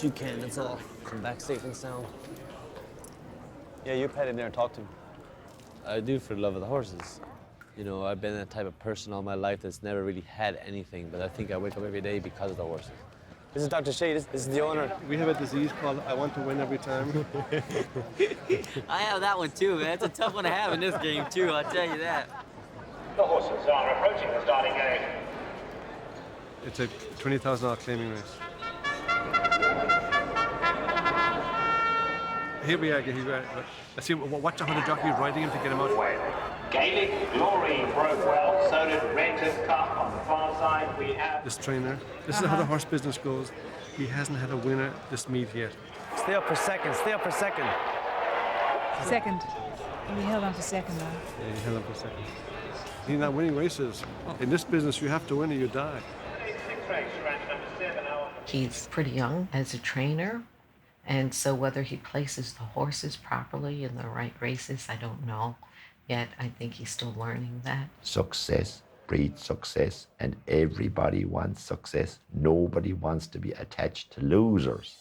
best you can, that's all. Come back safe and sound. Yeah, you pet in there and talk to him. I do for the love of the horses. You know, I've been that type of person all my life that's never really had anything, but I think I wake up every day because of the horses. This is Dr. Sheehy, this is the owner. We have a disease called I want to win every time. I have that one too, man. It's a tough one to have in this game too, I'll tell you that. The horses are approaching the starting gate. It's a $20,000 claiming race. Here we are. Let's see, watch the 100 jockeys riding him to get him out. Gaelic Glory broke well, so did Rented Cup on the far side. We have This trainer, this is how the horse business goes. He hasn't had a winner this meet yet. Stay up for second, stay up for second. Second. We held on for second now. Yeah, he held up for second. He's not winning races. In this business, you have to win or you die. He's pretty young as a trainer, and so whether he places the horses properly in the right races, I don't know. Yet I think he's still learning that. Success breeds success, and everybody wants success. Nobody wants to be attached to losers.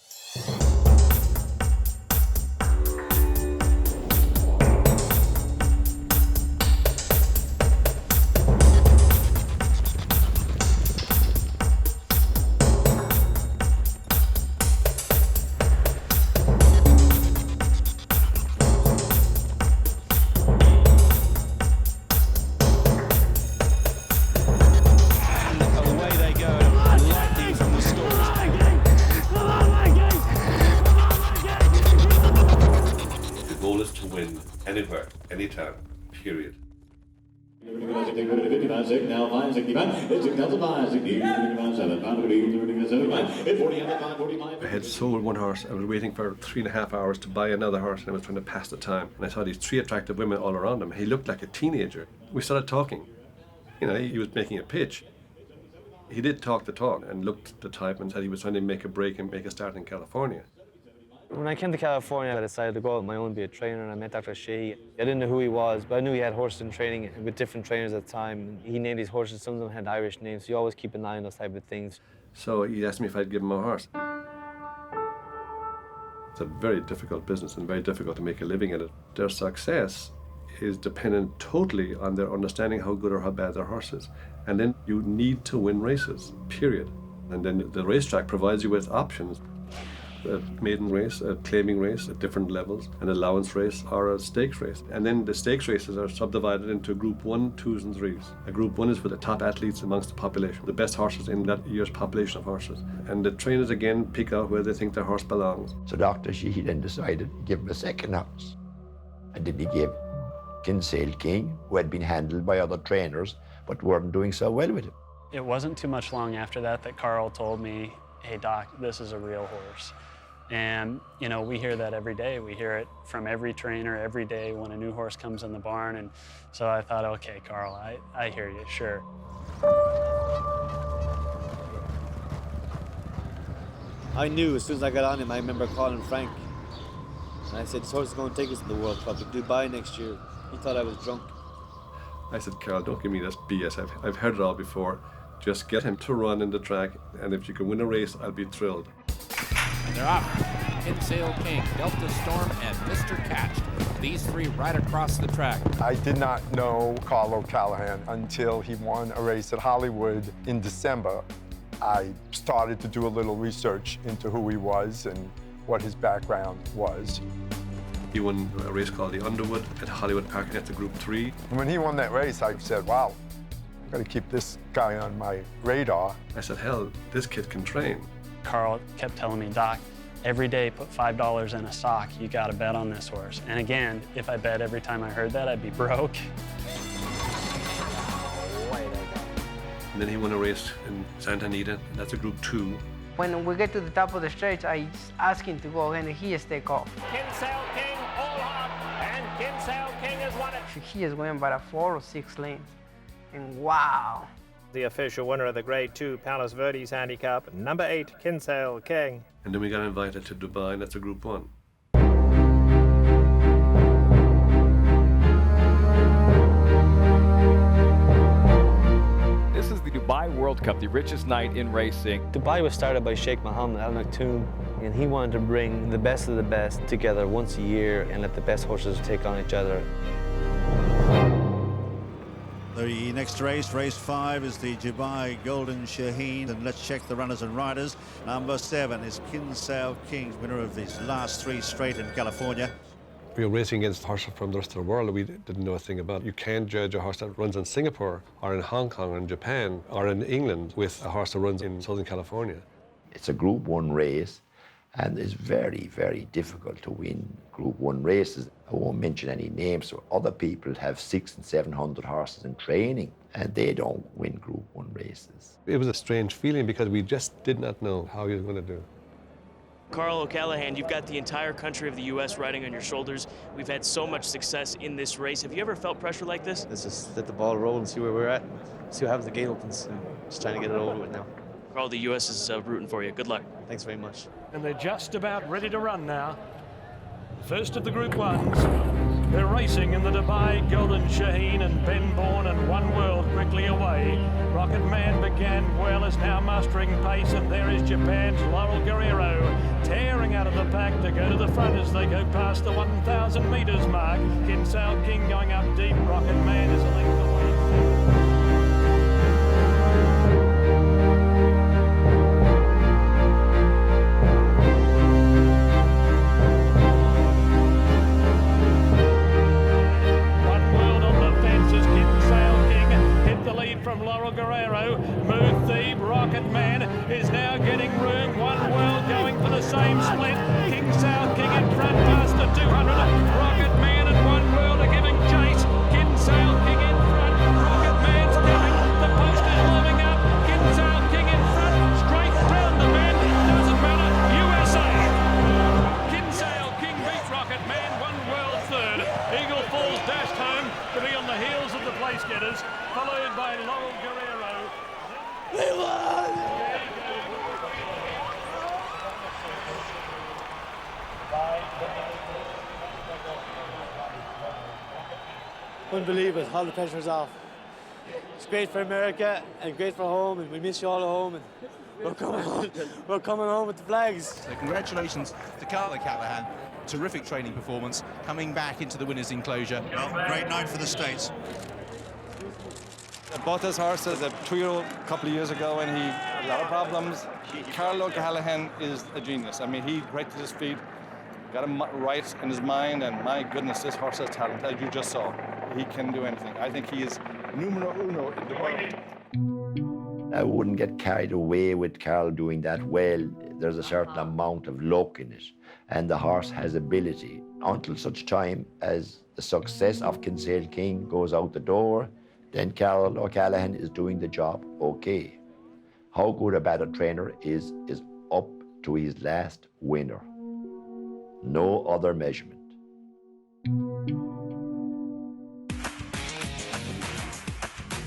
Anywhere, anytime, period. I had sold one horse. I was waiting for 3.5 hours to buy another horse, and I was trying to pass the time. And I saw these 3 attractive women all around him. He looked like a teenager. We started talking. You know, he was making a pitch. He did talk the talk and looked the type and said he was trying to make a break and make a start in California. When I came to California, I decided to go out on my own, be a trainer, and I met Dr. Sheehy. I didn't know who he was, but I knew he had horses in training with different trainers at the time. He named these horses, some of them had Irish names, so you always keep an eye on those type of things. So he asked me if I'd give him a horse. It's a very difficult business and very difficult to make a living in it. Their success is dependent totally on their understanding how good or how bad their horse is. And then you need to win races, period. And then the racetrack provides you with options. A maiden race, a claiming race at different levels, an allowance race or a stakes race. And then the stakes races are subdivided into group 1, 2s and 3s. A group 1 is for the top athletes amongst the population, the best horses in that year's population of horses. And the trainers again pick out where they think their horse belongs. So Dr. Sheehy then decided to give him a second horse. And then he gave Kinsale King, who had been handled by other trainers, but weren't doing so well with him. It wasn't too much long after that Carl told me, "Hey Doc, this is a real horse." And, you know, we hear that every day. We hear it from every trainer every day when a new horse comes in the barn. And so I thought, okay, Carl, I hear you, sure. I knew as soon as I got on him, I remember calling Frank. And I said, this horse is going to take us to the World Cup in Dubai next year. He thought I was drunk. I said, Carl, don't give me this BS. I've heard it all before. Just get him to run in the track, and if you can win a race, I'll be thrilled. And they're off. Kinsale King, Delta Storm, and Mr. Catched. These 3 right across the track. I did not know Carl O'Callaghan until he won a race at Hollywood in December. I started to do a little research into who he was and what his background was. He won a race called the Underwood at Hollywood Park, and that's a Group 3. And when he won that race, I said, wow, I've got to keep this guy on my radar. I said, hell, this kid can train. Carl kept telling me, Doc, every day put $5 in a sock. You got to bet on this horse. And again, if I bet every time I heard that, I'd be broke. And then he won a race in Santa Anita, and that's a Group 2. When we get to the top of the stretch, I ask him to go and he just take off. Kinsale King all up, and Kinsale King has won it. He is going by a 4 or 6 lanes. And wow. The official winner of the Grade 2 Palos Verdes Handicap, number 8, Kinsale King. And then we got invited to Dubai, and that's a Group 1. This is the Dubai World Cup, the richest night in racing. Dubai was started by Sheikh Mohammed Al Maktoum, And he wanted to bring the best of the best together once a year and let the best horses take on each other. The next race, race 5, is the Dubai Golden Shaheen. And let's check the runners and riders. Number 7 is Kinsale King, winner of these last 3 straight in California. We were racing against horses from the rest of the world we didn't know a thing about. You can't judge a horse that runs in Singapore or in Hong Kong or in Japan or in England with a horse that runs in Southern California. It's a Group 1 race, and it's very, very difficult to win Group 1 races. I won't mention any names, so other people have 600 and 700 horses in training, and they don't win Group 1 races. It was a strange feeling because we just did not know how he was going to do. Carl O'Callaghan, you've got the entire country of the U.S. riding on your shoulders. We've had so much success in this race. Have you ever felt pressure like this? Let's just let the ball roll and see where we're at. See what happens the gate opens. And just trying to get it over with now. Carl, the U.S. is rooting for you. Good luck. Thanks very much. And they're just about ready to run now. First of the Group 1s. They're racing in the Dubai Golden Shaheen, and Ben Bourne and One World quickly away. Rocket Man began well, is now mastering pace, and there is Japan's Laurel Guerrero tearing out of the pack to go to the front as they go past the 1,000 metres mark. Kinsale King going up deep. Rocket Man is a length away. From Laurel Guerrero, Move Thief, Rocket Man is now getting room. One World going for the same split. Kinsale King in front past the 200. Rocket Man and One World are giving chase. Kinsale King in front. Rocket Man's coming. The post is warming up. Kinsale King in front. Straight down the bend. Doesn't matter. USA. Kinsale King beats Rocket Man. One World third. Eagle Falls dashed home to be on the heels of the place getters, followed by Laurel Guerrero. We won! Couldn't believe it. All the pressure's off. It's great for America and great for home, and we miss you all at home. And we're coming home. We're coming home with the flags. So congratulations to Carl O'Callaghan. Terrific training performance, coming back into the winner's enclosure. Great night for the States. I bought this horse as a 2-year-old a couple of years ago, and he had a lot of problems. Carl O'Callaghan is a genius. I mean, he right to his feet, got him right in his mind, and my goodness, this horse has talent, as you just saw. He can do anything. I think he is numero uno in the world. I wouldn't get carried away with Carl doing that well. There's a certain amount of luck in it, and the horse has ability. Until such time as the success of Kinsale King goes out the door, then Carl O'Callaghan is doing the job okay. How good or bad a trainer is up to his last winner. No other measurement.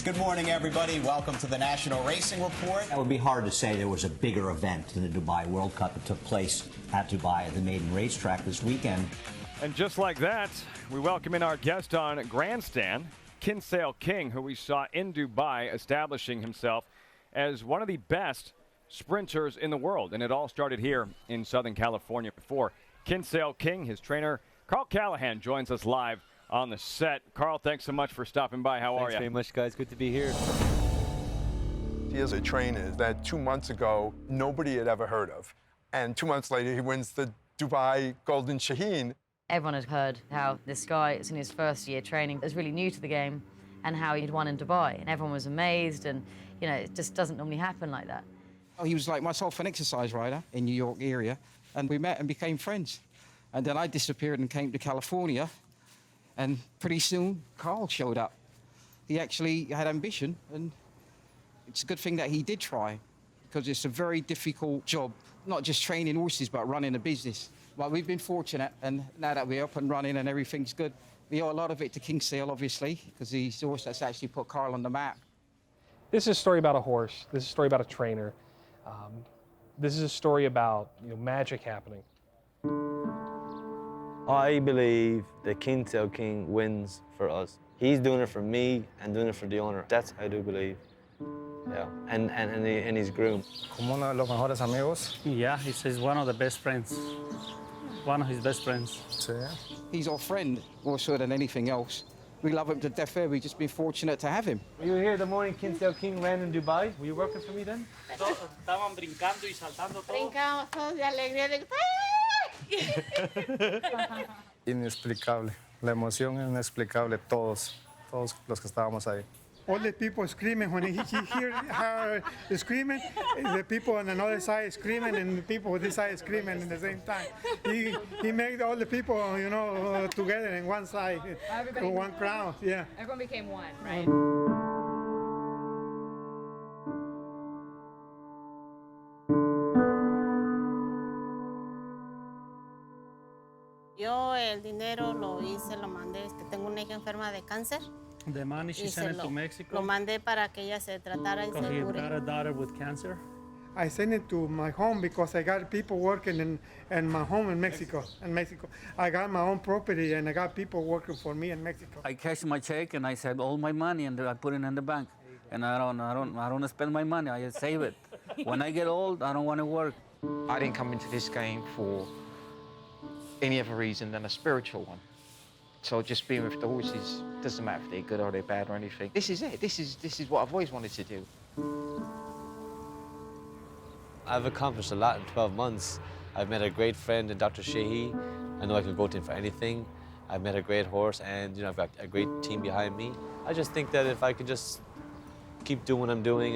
Good morning, everybody. Welcome to the National Racing Report. It would be hard to say there was a bigger event than the Dubai World Cup that took place at Dubai at the maiden racetrack this weekend. And just like that, we welcome in our guest on Grandstand, Kinsale King, who we saw in Dubai establishing himself as one of the best sprinters in the world. And it all started here in Southern California. Before Kinsale King, his trainer, Carl Callahan, joins us live on the set. Carl, thanks so much for stopping by. How are you? Thanks very much, guys. Good to be here. He has a trainer that 2 months ago nobody had ever heard of. And 2 months later, he wins the Dubai Golden Shaheen. Everyone had heard how this guy is in his first year training, is really new to the game, and how he'd won in Dubai. And everyone was amazed, and, you know, it just doesn't normally happen like that. Oh, he was like myself, an exercise rider in New York area, and we met and became friends. And then I disappeared and came to California, and pretty soon Carl showed up. He actually had ambition, and it's a good thing that he did try, because it's a very difficult job, not just training horses, but running a business. Well, we've been fortunate, and now that we're up and running and everything's good, we owe a lot of it to Kinsale, obviously, because he's the horse that's actually put Carl on the map. This is a story about a horse. This is a story about a trainer. This is a story about, magic happening. I believe that Kinsale King wins for us. He's doing it for me and doing it for the owner. That's what I do believe. Yeah, and he's groomed. Como uno de los mejores amigos. Yeah, he's one of the best friends. One of his best friends. Sí. He's our friend, more so than anything else. We love him to death here. We've just been fortunate to have him. You were here the morning Kinsale King ran in Dubai. Were you working for me then? Estaban brincando y saltando todos. Brincamos todos de alegría. Inexplicable. La emoción es inexplicable. Todos los que estábamos ahí. All the people screaming when he hear her screaming, the people on another side screaming, and the people on this side screaming at the same time. He made all the people, you know, together in one side, in one crowd. Yeah. Everyone became one, right? Yo el dinero lo mandé, tengo una hija enferma de cáncer. The money she sent it to Mexico. Lo mandé para que ella se tratara y se He cure. got a daughter with cancer. I sent it to my home because I got people working in my home in Mexico. I got my own property and I got people working for me in Mexico. I cashed my check and I said all my money and I put it in the bank. And I don't spend my money. I save it. When I get old, I don't want to work. I didn't come into this game for any other reason than a spiritual one. So just being with the horses doesn't matter if they're good or they're bad or anything. This is it. This is what I've always wanted to do. I've accomplished a lot in 12 months. I've met a great friend in Dr. Sheehy. I know I can go to him for anything. I've met a great horse, and I've got a great team behind me. I just think that if I could just keep doing what I'm doing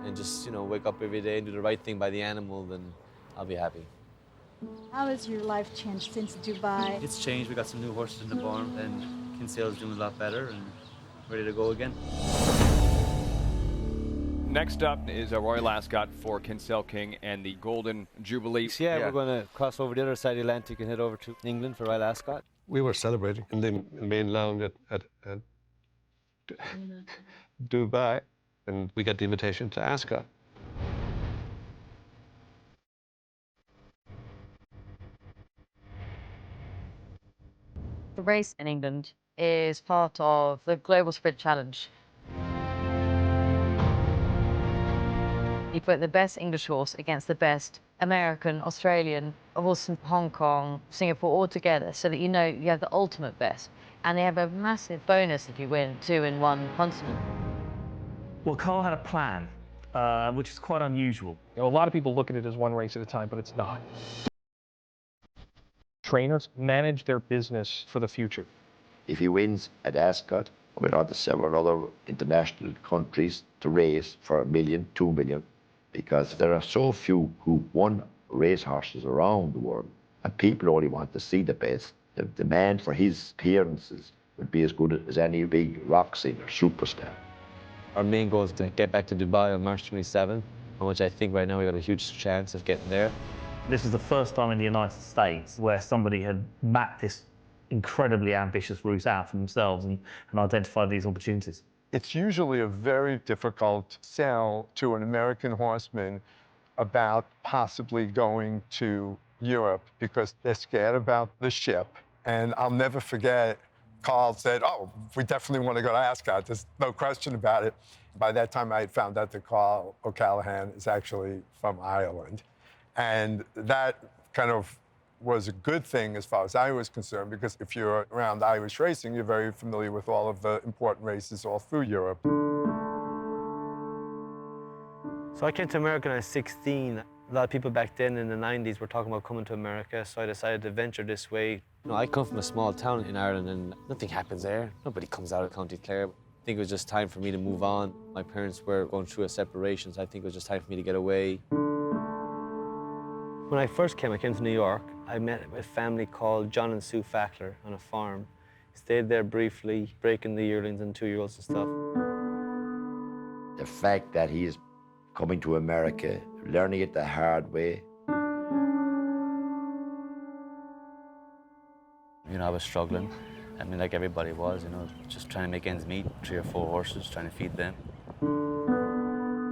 and just wake up every day and do the right thing by the animal, then I'll be happy. How has your life changed since Dubai? It's changed. We got some new horses in the barn, and Kinsale's doing a lot better and ready to go again. Next up is a Royal Ascot for Kinsale King and the Golden Jubilee. Yeah, we're going to cross over the other side of the Atlantic and head over to England for Royal Ascot. We were celebrating in the main lounge at Dubai, and we got the invitation to Ascot. The race in England is part of the Global Sprint Challenge. You put the best English horse against the best American, Australian, horse from Hong Kong, Singapore, all together, so that you know you have the ultimate best. And they have a massive bonus if you win 2 in one continent. Well, Carl had a plan, which is quite unusual. A lot of people look at it as one race at a time, but it's not. Trainers manage their business for the future. If he wins at Ascot, we're on to several other international countries to race for $1 million, $2 million, because there are so few who won racehorses around the world, and people only want to see the best. The demand for his appearances would be as good as any big rock singer, superstar. Our main goal is to get back to Dubai on March 27th, on which I think right now we got a huge chance of getting there. This is the first time in the United States where somebody had mapped this incredibly ambitious route out for themselves and identified these opportunities. It's usually a very difficult sell to an American horseman about possibly going to Europe because they're scared about the ship. And I'll never forget, Carl said, "Oh, we definitely want to go to Ascot. There's no question about it." By that time, I had found out that Carl O'Callaghan is actually from Ireland. And that kind of was a good thing as far as I was concerned, because if you're around Irish racing, you're very familiar with all of the important races all through Europe. So I came to America when I was 16. A lot of people back then in the 90s were talking about coming to America, so I decided to venture this way. I come from a small town in Ireland and nothing happens there. Nobody comes out of County Clare. I think it was just time for me to move on. My parents were going through a separation, so I think it was just time for me to get away. When I first came, I came to New York. I met a family called John and Sue Fackler on a farm. Stayed there briefly, breaking the yearlings and 2-year-olds and stuff. The fact that he is coming to America, learning it the hard way. I was struggling. I mean, like everybody was, just trying to make ends meet, 3 or 4 horses, trying to feed them.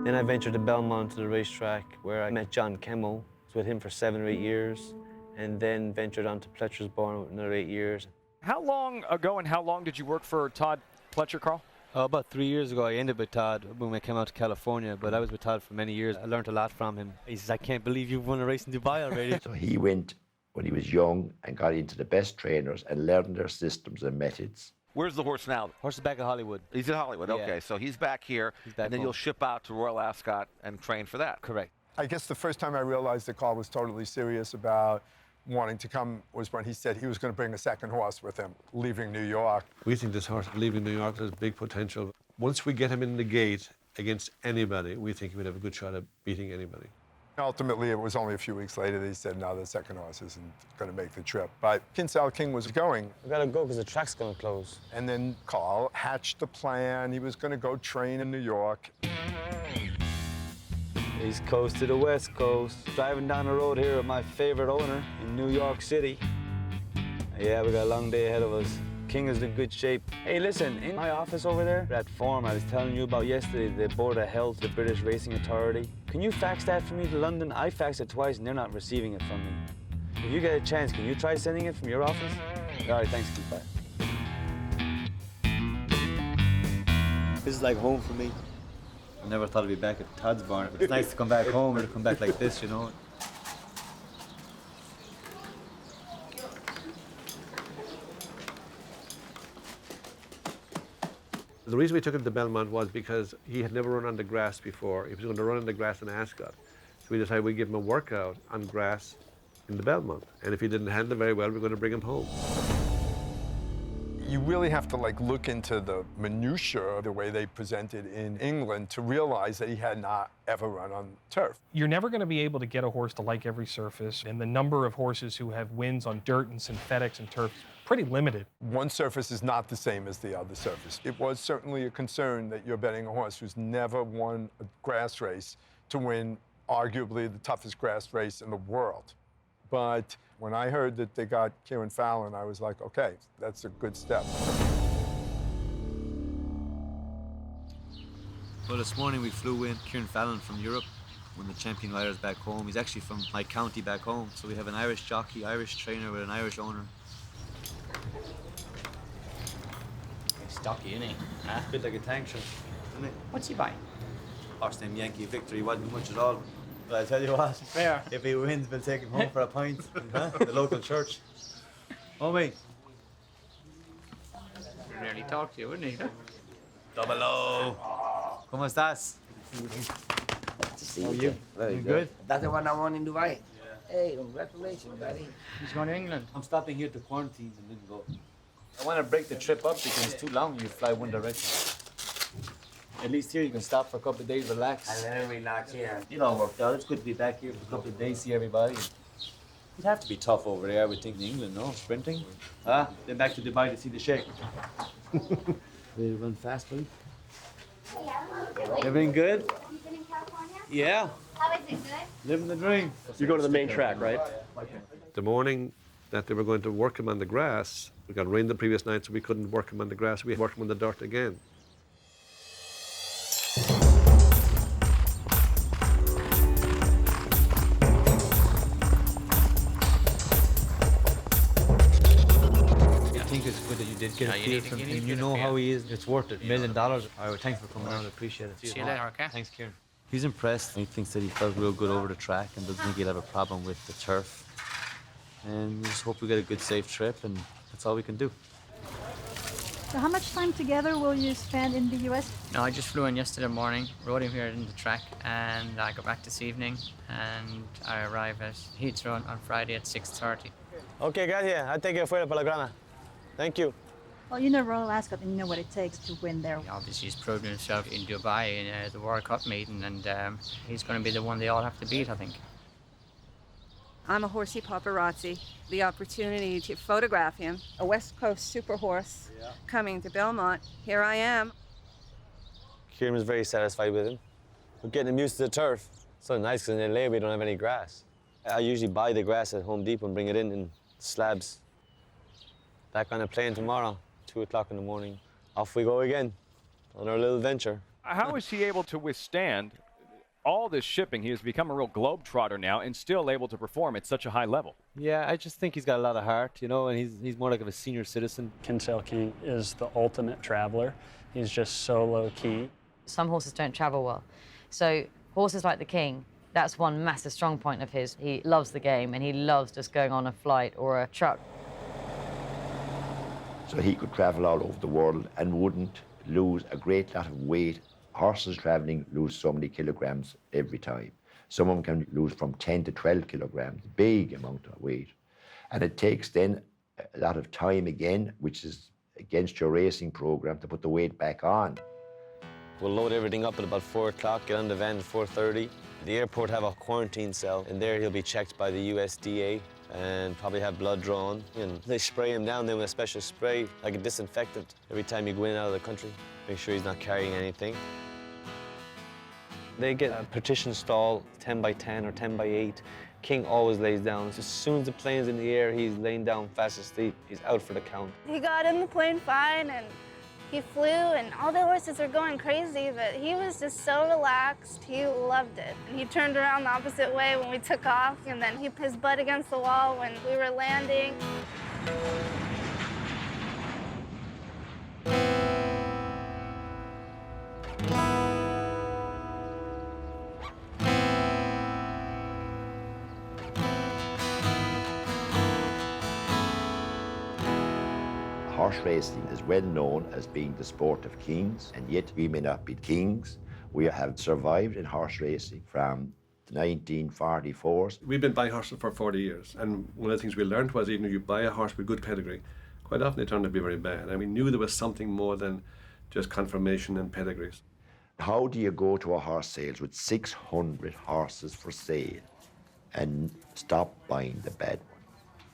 Then I ventured to Belmont to the racetrack, where I met John Kemmel. Was with him for 7 or 8 years, and then ventured on to Pletcher's Barn with another 8 years. How long ago and how long did you work for Todd Pletcher, Carl? About 3 years ago, I ended with Todd when we came out to California, but I was with Todd for many years. I learned a lot from him. He says, I can't believe you've won a race in Dubai already. So he went when he was young and got into the best trainers and learned their systems and methods. Where's the horse now? Horse is back at Hollywood. He's in Hollywood, Yeah. okay. So he's back here, back and then home. you'll ship out to Royal Ascot and train for that. Correct. I guess the first time I realized that Carl was totally serious about wanting to come was when he said he was going to bring a second horse with him, leaving New York. We think this horse leaving New York has big potential. Once we get him in the gate against anybody, we think he would have a good shot at beating anybody. Ultimately, it was only a few weeks later that he said, no, the second horse isn't going to make the trip. But Kinsale King was going. We gotta go because the track's gonna close. And then Carl hatched the plan. He was going to go train in New York. East Coast to the West Coast. Driving down the road here with my favorite owner in New York City. Yeah, we got a long day ahead of us. King is in good shape. Hey, listen, in my office over there, that form I was telling you about yesterday, the Board of Health, the British Racing Authority, can you fax that for me to London? I faxed it twice and they're not receiving it from me. If you get a chance, can you try sending it from your office? All right, thanks, Keith. Bye. This is like home for me. I never thought I'd be back at Todd's barn. It's nice to come back home or to come back like this, you know. The reason we took him to Belmont was because he had never run on the grass before. He was going to run on the grass in Ascot. So we decided we'd give him a workout on grass in the Belmont. And if he didn't handle very well, we're going to bring him home. You really have to look into the minutiae of the way they presented in England to realize that he had not ever run on turf. You're never going to be able to get a horse to like every surface, and the number of horses who have wins on dirt and synthetics and turf is pretty limited. One surface is not the same as the other surface. It was certainly a concern that you're betting a horse who's never won a grass race to win arguably the toughest grass race in the world. But when I heard that they got Kieran Fallon, I was like, okay, that's a good step. Well, this morning we flew in Kieran Fallon from Europe, one of the champion riders back home. He's actually from my county back home. So we have an Irish jockey, Irish trainer with an Irish owner. Stocky, isn't he? Huh? A bit like a tank truck, isn't it? What's he buying? Horse named Yankee Victor. He wasn't much at all. But I tell you what, if he wins, we'll take him home for a pint in the local church. Oh, mate. He really talked to you, wouldn't he? Double O. ¿Cómo estás? How are you? Very good. That's the one I won in Dubai. Hey, congratulations, buddy. He's going to England. I'm stopping here to quarantine and then go. I want to break the trip up because it's too long. You fly one direction. At least here you can stop for a couple of days, relax. And let him relax here. It all worked out. It's good to be back here for a couple of days, see everybody. It'd have to be tough over there, I would think, in England, no? Sprinting? Then back to Dubai to see the Sheikh. Ready to run fast, buddy? Everything good? You been in California? Yeah. How is it good? Living the dream. You go to the main track, right? The morning that they were going to work him on the grass, we got rain the previous night, so we couldn't work him on the grass. We worked him on the dirt again. I think it's good that you did get a feel from him. You know how he is. It's worth it. $1 million. All right, thanks for coming out. I appreciate it. See you later, okay? Thanks, Kieran. He's impressed. He thinks that he felt real good over the track and doesn't think he'll have a problem with the turf. And we just hope we get a good, safe trip, and that's all we can do. So how much time together will you spend in the US? No, I just flew in yesterday morning, rode him here in the track, and I go back this evening, and I arrive at Heathrow on Friday at 6:30. Okay, gracias. I'll take you afuera para la grama. Thank you. Well, you know Royal Ascot and you know what it takes to win there. Obviously, he's proven himself in Dubai in the World Cup meeting, and he's going to be the one they all have to beat, I think. I'm a horsey paparazzi. The opportunity to photograph him, a West Coast super horse coming to Belmont. Here I am. Kieran was very satisfied with him. We're getting him used to the turf. So nice because in LA we don't have any grass. I usually buy the grass at Home Depot and bring it in slabs. Back on a plane tomorrow, 2 o'clock in the morning. Off we go again on our little venture. How is he able to withstand all this shipping, he has become a real globetrotter now and still able to perform at such a high level. Yeah, I just think he's got a lot of heart, you know, and he's more like of a senior citizen. Kinsale King is the ultimate traveler. He's just so low-key. Some horses don't travel well. So horses like the King, that's one massive strong point of his. He loves the game and he loves just going on a flight or a truck. So he could travel all over the world and wouldn't lose a great lot of weight. Horses traveling lose so many kilograms every time. Some of them can lose from 10 to 12 kilograms, big amount of weight. And it takes then a lot of time again, which is against your racing program, to put the weight back on. We'll load everything up at about 4 o'clock, get on the van at 4:30. The airport have a quarantine cell, and there he'll be checked by the USDA and probably have blood drawn. And they spray him down then with a special spray, like a disinfectant, every time you go in and out of the country. Make sure he's not carrying anything. They get a partition stall, 10 by 10 or 10 by 8. King always lays down. So as soon as the plane's in the air, he's laying down fast asleep. He's out for the count. He got in the plane fine, and he flew, and all the horses are going crazy, but he was just so relaxed. He loved it. And he turned around the opposite way when we took off, and then he put his butt against the wall when we were landing. Horse racing is well known as being the sport of kings, and yet we may not be kings. We have survived in horse racing from the 1944s. We've been buying horses for 40 years, and one of the things we learned was even if you buy a horse with good pedigree, quite often they turn out to be very bad. And we knew there was something more than just conformation and pedigrees. How do you go to a horse sales with 600 horses for sale and stop buying the bad one?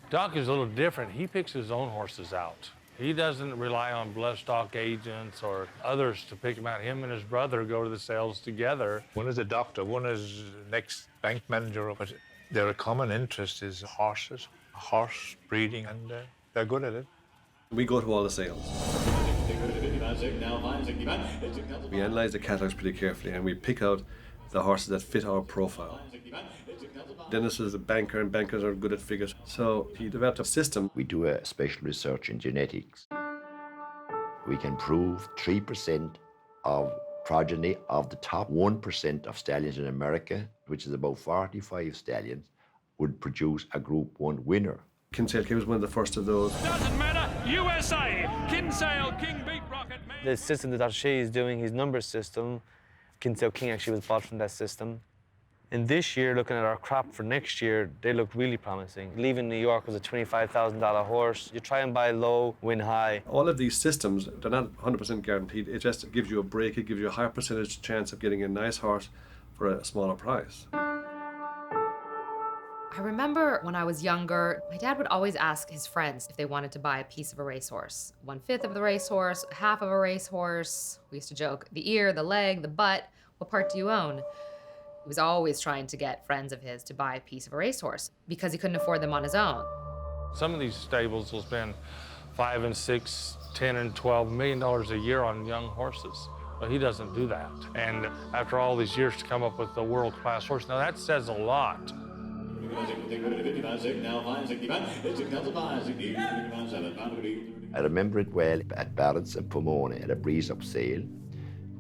Doc is a little different. He picks his own horses out. He doesn't rely on bloodstock agents or others to pick him out. Him and his brother go to the sales together. One is a doctor, one is next bank manager, but their common interest is horses, horse breeding, and they're good at it. We go to all the sales. We analyze the catalogs pretty carefully, and we pick out the horses that fit our profile. Denis is a banker, and bankers are good at figures. So he developed a system. We do a special research in genetics. We can prove 3% of progeny of the top 1% of stallions in America, which is about 45 stallions, would produce a Group 1 winner. Kinsale King was one of the first of those. Doesn't matter, USA! Kinsale King beat Rocket Man. The system that Dr. Sheehy is doing, his number system, Kinsale King actually was bought from that system. And this year, looking at our crop for next year, they look really promising. Leaving New York was a $25,000 horse. You try and buy low, win high. All of these systems, they're not 100% guaranteed. It just gives you a break. It gives you a higher percentage chance of getting a nice horse for a smaller price. I remember when I was younger, my dad would always ask his friends if they wanted to buy a piece of a racehorse. 1/5 of the racehorse, half of a racehorse. We used to joke, the ear, the leg, the butt, what part do you own? He was always trying to get friends of his to buy a piece of a racehorse because he couldn't afford them on his own. Some of these stables will spend $5 and $6, $10 and $12 million a year on young horses. But he doesn't do that. And after all these years to come up with a world-class horse, now that says a lot. I remember it well at Barrett's in Pomona at a breeze-up sale.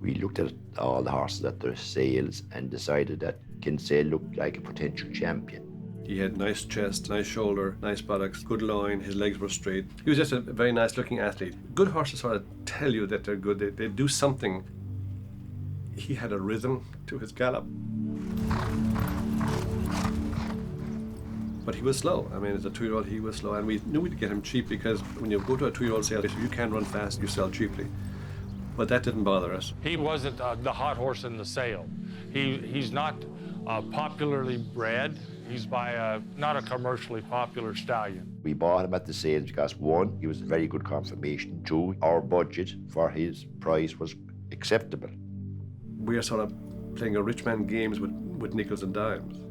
We looked at all the horses at their sales and decided that Kinsale looked like a potential champion. He had nice chest, nice shoulder, nice buttocks, good loin, his legs were straight. He was just a very nice looking athlete. Good horses sort of tell you that they're good, they do something. He had a rhythm to his gallop. But he was slow. I mean, as a 2-year-old, he was slow, and we knew we'd get him cheap because when you go to a 2-year-old sale, if you can run fast, you sell cheaply. But that didn't bother us. He wasn't the hot horse in the sale. He's not popularly bred. He's by not a commercially popular stallion. We bought him at the sales because 1, he was a very good confirmation. 2, our budget for his price was acceptable. We are sort of playing a rich man games with nickels and dimes.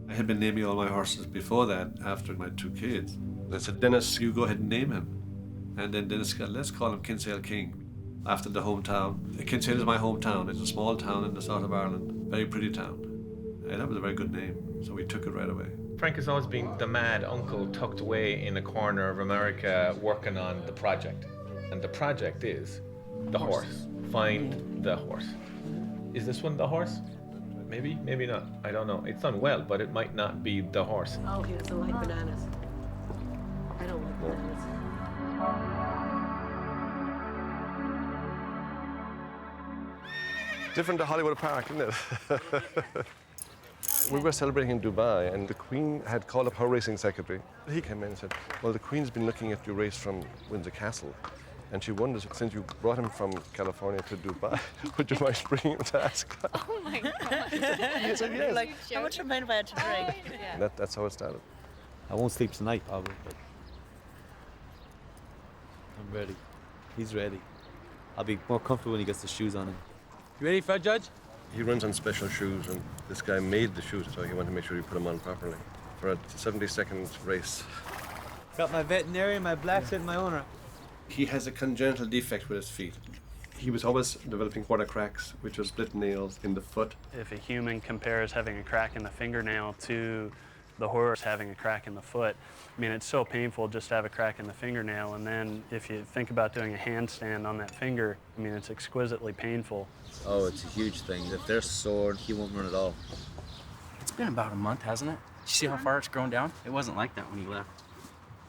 I had been naming all my horses before that, after my 2 kids. I said, Denis, you go ahead and name him. And then Denis said, let's call him Kinsale King. after the hometown. Kinsale is my hometown. It's a small town in the south of Ireland, very pretty town. And that was a very good name, so we took it right away. Frank has always been the mad uncle tucked away in a corner of America working on the project. And the project is the horse. Find the horse. Is this one the horse? Maybe, maybe not. I don't know. It's done well, but it might not be the horse. Oh, he doesn't like bananas. I don't like bananas. Different to Hollywood Park, isn't it? We were celebrating in Dubai, and the Queen had called up her racing secretary. He came in and said, well, the Queen's been looking at your race from Windsor Castle, and she wonders, since you brought him from California to Dubai, would you mind bringing him to Ascot? Oh my God. He said yes. Like, how much remain if I had to drink? And that's how it started. I won't sleep tonight, probably, but I'm ready. He's ready. I'll be more comfortable when he gets the shoes on him. You ready for a judge? He runs on special shoes, and this guy made the shoes, so he wanted to make sure he put them on properly for a 70-second race. Got my veterinarian, my blacksmith, and my owner. He has a congenital defect with his feet. He was always developing quarter cracks, which are split nails in the foot. If a human compares having a crack in the fingernail to the horse having a crack in the foot, I mean, it's so painful just to have a crack in the fingernail, and then if you think about doing a handstand on that finger, I mean, it's exquisitely painful. Oh, it's a huge thing. If they're sore, he won't run at all. It's been about a month, hasn't it? You see how far it's grown down? It wasn't like that when he left.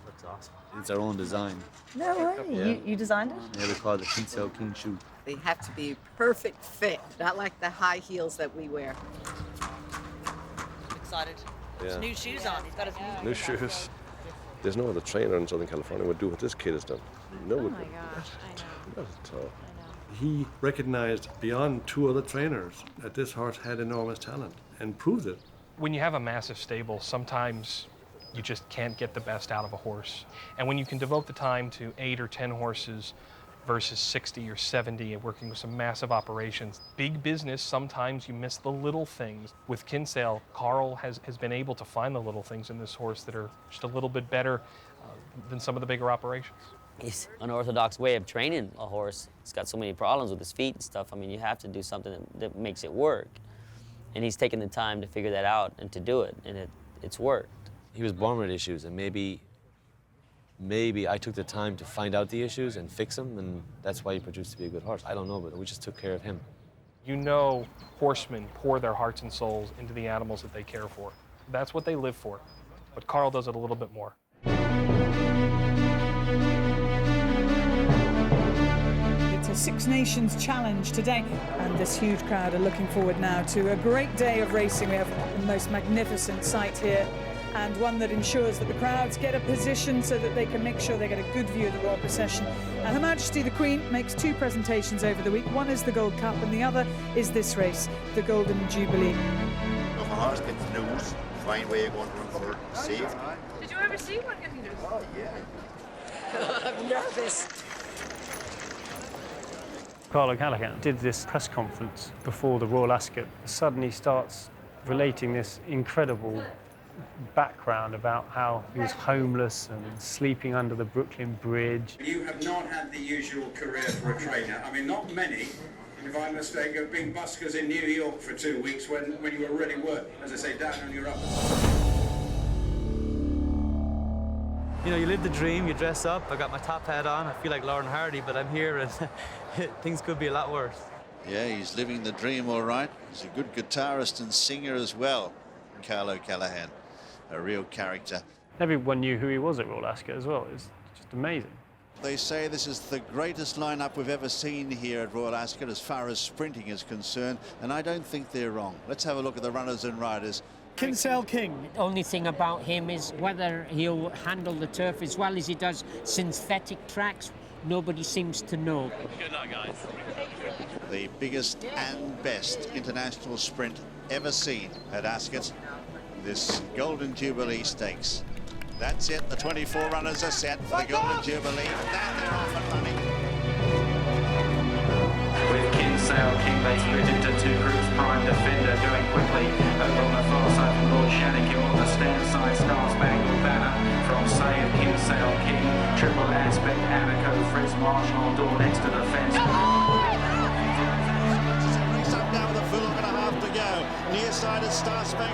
That's awesome. It's our own design. No way. Yeah. You designed it? Yeah, we call it the Kinsale King shoe. They have to be perfect fit, not like the high heels that we wear. Excited. Yeah. New shoes on. He's got his New shoes. There's no other trainer in Southern California would do what this kid has done. No one would. gosh, I know. Not at all. He recognized beyond two other trainers that this horse had enormous talent and proved it. When you have a massive stable, sometimes you just can't get the best out of a horse. And when you can devote the time to 8 or 10 horses versus 60 or 70 and working with some massive operations, big business, sometimes you miss the little things. With Kinsale, Carl has been able to find the little things in this horse that are just a little bit better than some of the bigger operations. It's an unorthodox way of training a horse. He's got so many problems with his feet and stuff. I mean, you have to do something that makes it work. And he's taken the time to figure that out and to do it, and it's worked. He was born with issues, and maybe I took the time to find out the issues and fix them, and that's why he produced to be a good horse. I don't know, but we just took care of him. You know, horsemen pour their hearts and souls into the animals that they care for. That's what they live for. But Carl does it a little bit more. It's a Six Nations challenge today, and this huge crowd are looking forward now to a great day of racing. We have the most magnificent sight here, and one that ensures that the crowds get a position so that they can make sure they get a good view of the royal procession. And Her Majesty the Queen makes 2 presentations over the week. One is the Gold Cup, and the other is this race, the Golden Jubilee. If a horse gets loose, find where you're going to run for safe. Did you ever see one getting loose? Oh, yeah. I'm nervous. Carl O'Callaghan did this press conference before the Royal Ascot. Suddenly starts relating this incredible background about how he was homeless and sleeping under the Brooklyn Bridge. You have not had the usual career for a trainer. I mean, not many, if I'm mistaken, have been buskers in New York for 2 weeks when you were really working, as I say, down on your uppers. You know, you live the dream, you dress up. I got my top hat on. I feel like Lauren Hardy, but I'm here and things could be a lot worse. Yeah, he's living the dream all right. He's a good guitarist and singer as well, Carl O'Callaghan, a real character. Everyone knew who he was at Royal Ascot as well. It's just amazing. They say this is the greatest lineup we've ever seen here at Royal Ascot as far as sprinting is concerned, and I don't think they're wrong. Let's have a look at the runners and riders. Kinsale King. The only thing about him is whether he'll handle the turf as well as he does synthetic tracks. Nobody seems to know. Good luck, guys. The biggest and best international sprint ever seen at Ascot. This Golden Jubilee Stakes. That's it. The 24 runners are set for the Golden Jubilee. And they're off and running. With Kinsale King, they split into 2 groups. Prime Defender doing quickly over on the far side from Lord Shanakin on the stand side. Star Spangled Banner from Say and Kinsale King. Triple Aspect, Anaco, Fritz Marshall door next to the fence.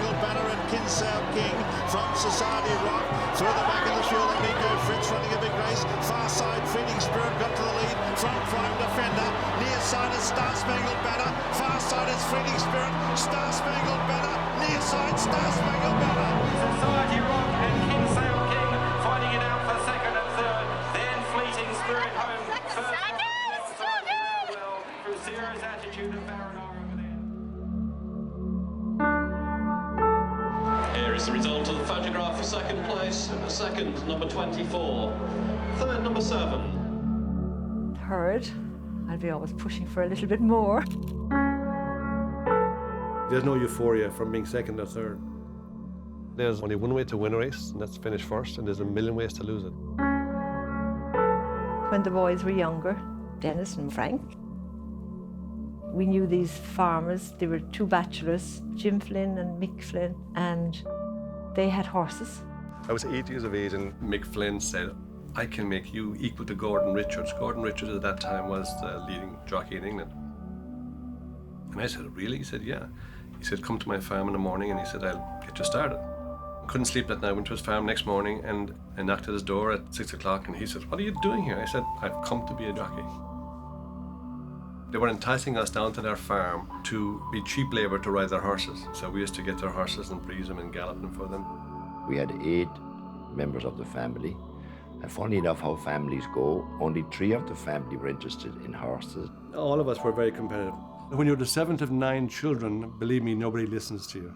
Spangled Banner and Kinsale King from Society Rock. Further back in the field, Amico Fritz running a big race. Far side, Feeding Spirit got to the lead. Front Flying Defender. Near side is Star Spangled Banner. Far side is Feeding Spirit. Star Spangled Banner. Near side, Star Spangled Banner. Society Rock and Kinsale King fighting it out for second and third. Then Fleeting Spirit home first. Through Sierra's Attitude and Baronar over there. Here is the result of the photograph for second place. Second, number 24. Third, number 7. Third, I'll be always pushing for a little bit more. There's no euphoria from being second or third. There's only one way to win a race, and that's finish first, and there's a million ways to lose it. When the boys were younger, Denis and Frank, we knew these farmers. They were two bachelors, Jim Flynn and Mick Flynn, and they had horses. I was 8 years of age, and Mick Flynn said, I can make you equal to Gordon Richards. Gordon Richards at that time was the leading jockey in England. And I said, really? He said, yeah. He said, come to my farm in the morning, and he said, I'll get you started. Couldn't sleep that night, went to his farm next morning, and I knocked at his door at 6 o'clock, and he said, what are you doing here? I said, I've come to be a jockey. They were enticing us down to their farm to be cheap labour to ride their horses. So we used to get their horses and breeze them and gallop them for them. We had 8 members of the family. And funny enough, how families go, only 3 of the family were interested in horses. All of us were very competitive. When you're the 7th of 9 children, believe me, nobody listens to you.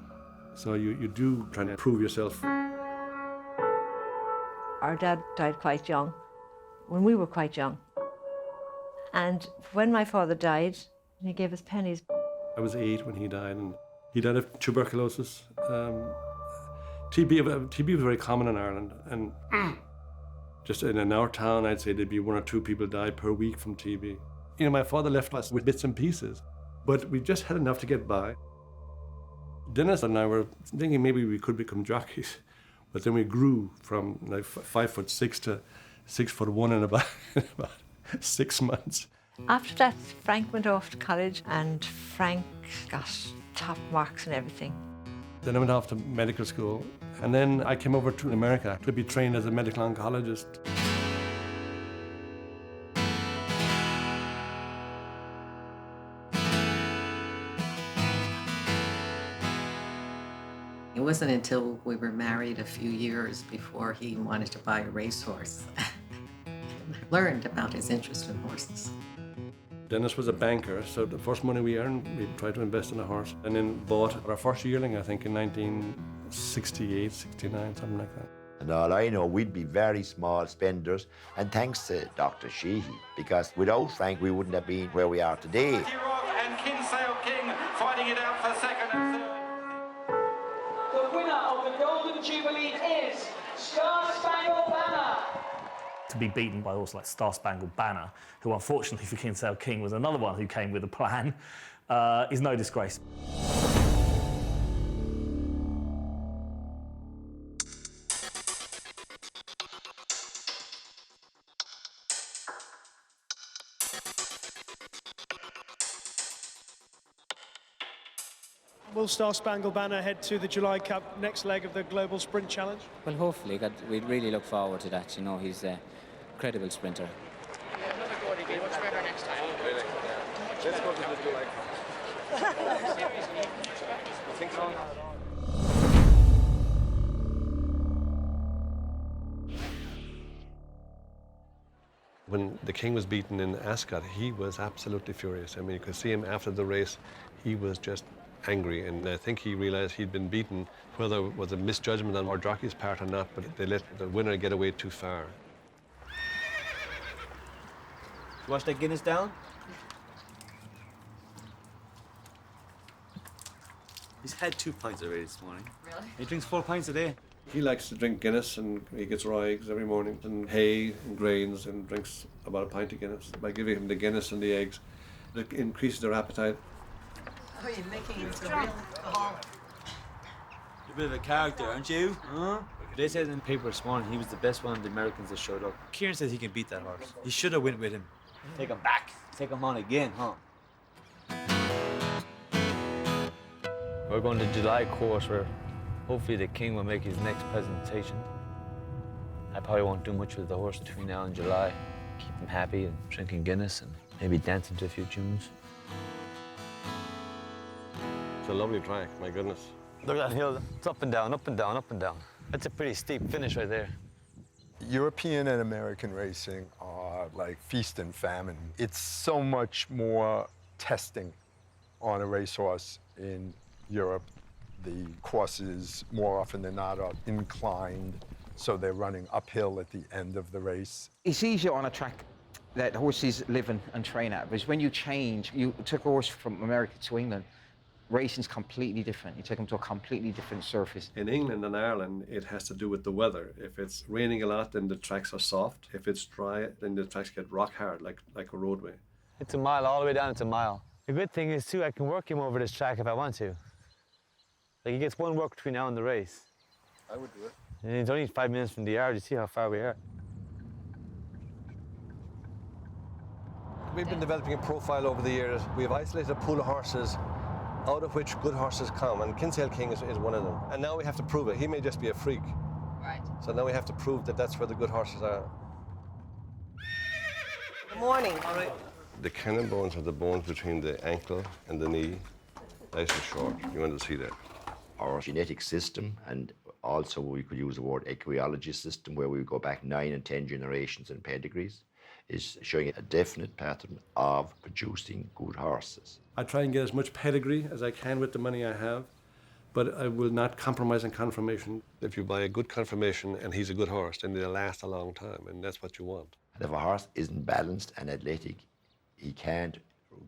So you do try to prove yourself. Our dad died quite young, when we were quite young. And when my father died, he gave us pennies. I was 8 when he died, and he died of tuberculosis. TB was very common in Ireland, and just in our town, I'd say there'd be 1 or 2 people die per week from TB. You know, my father left us with bits and pieces, but we just had enough to get by. Denis and I were thinking maybe we could become jockeys, but then we grew from like 5'6" to 6'1" in about 6 months. After that, Frank went off to college, and Frank got top marks and everything. Then I went off to medical school, and then I came over to America to be trained as a medical oncologist. It wasn't until we were married a few years before he wanted to buy a racehorse. I learned about his interest in horses. Denis was a banker, so the first money we earned, we tried to invest in a horse, and then bought our first yearling, I think, in 1968, 69, something like that. And all I know, we'd be very small spenders, and thanks to Dr. Sheehy, because without Frank, we wouldn't have been where we are today. Rock and Kinsale King fighting it out for second and third. The winner of the Golden Jubilee is Star Spangled Banner. To be beaten by a horse like Star Spangled Banner, who unfortunately for Kinsale King was another one who came with a plan, is no disgrace. Will Star Spangled Banner head to the July Cup, next leg of the Global Sprint Challenge? Well, hopefully. We'd really look forward to that. You know, he's a credible sprinter. Another go to get much better next time. Really? Yeah. Let's go to the July I think so. When the King was beaten in Ascot, he was absolutely furious. I mean, you could see him after the race. He was just angry, and I think he realized he'd been beaten, whether it was a misjudgment on our jockey's part or not, but they let the winner get away too far. Wash that Guinness down? He's had 2 pints already this morning. Really? He drinks 4 pints a day. He likes to drink Guinness, and he gets raw eggs every morning, and hay and grains, and drinks about a pint of Guinness. By giving him the Guinness and the eggs, it increases their appetite. Oh, you're making him a real alcoholic. You're a bit of a character, aren't you? Huh? They said in the paper this morning he was the best one of the Americans that showed up. Kieran says he can beat that horse. He should have went with him. Take him back. Take him on again, huh? We're going to July course where hopefully the king will make his next presentation. I probably won't do much with the horse between now and July. Keep him happy and drinking Guinness and maybe dancing to a few tunes. It's a lovely track, my goodness. Look at that hill. It's up and down, up and down, up and down. That's a pretty steep finish right there. European and American racing are like feast and famine. It's so much more testing on a racehorse in Europe. The courses, more often than not, are inclined, so they're running uphill at the end of the race. It's easier on a track that horses live and train at, because when you change, you took a horse from America to England, racing's completely different. You take them to a completely different surface. In England and Ireland, it has to do with the weather. If it's raining a lot, then the tracks are soft. If it's dry, then the tracks get rock hard, like a roadway. It's a mile, all the way down, it's a mile. The good thing is, too, I can work him over this track if I want to. Like, he gets one work between now and the race. I would do it. And it's only 5 minutes from the yard. You see how far we are. We've been developing a profile over the years. We've isolated a pool of horses out of which good horses come, and Kinsale King is one of them. And now we have to prove it. He may just be a freak. Right. So now we have to prove that that's where the good horses are. Good morning. All right. The cannon bones are the bones between the ankle and the knee, nice and short. You want to see that. Our genetic system, and also we could use the word equiology system, where we go back 9 and 10 generations in pedigrees, is showing a definite pattern of producing good horses. I try and get as much pedigree as I can with the money I have, but I will not compromise on conformation. If you buy a good conformation and he's a good horse, then they'll last a long time, and that's what you want. And if a horse isn't balanced and athletic, he can't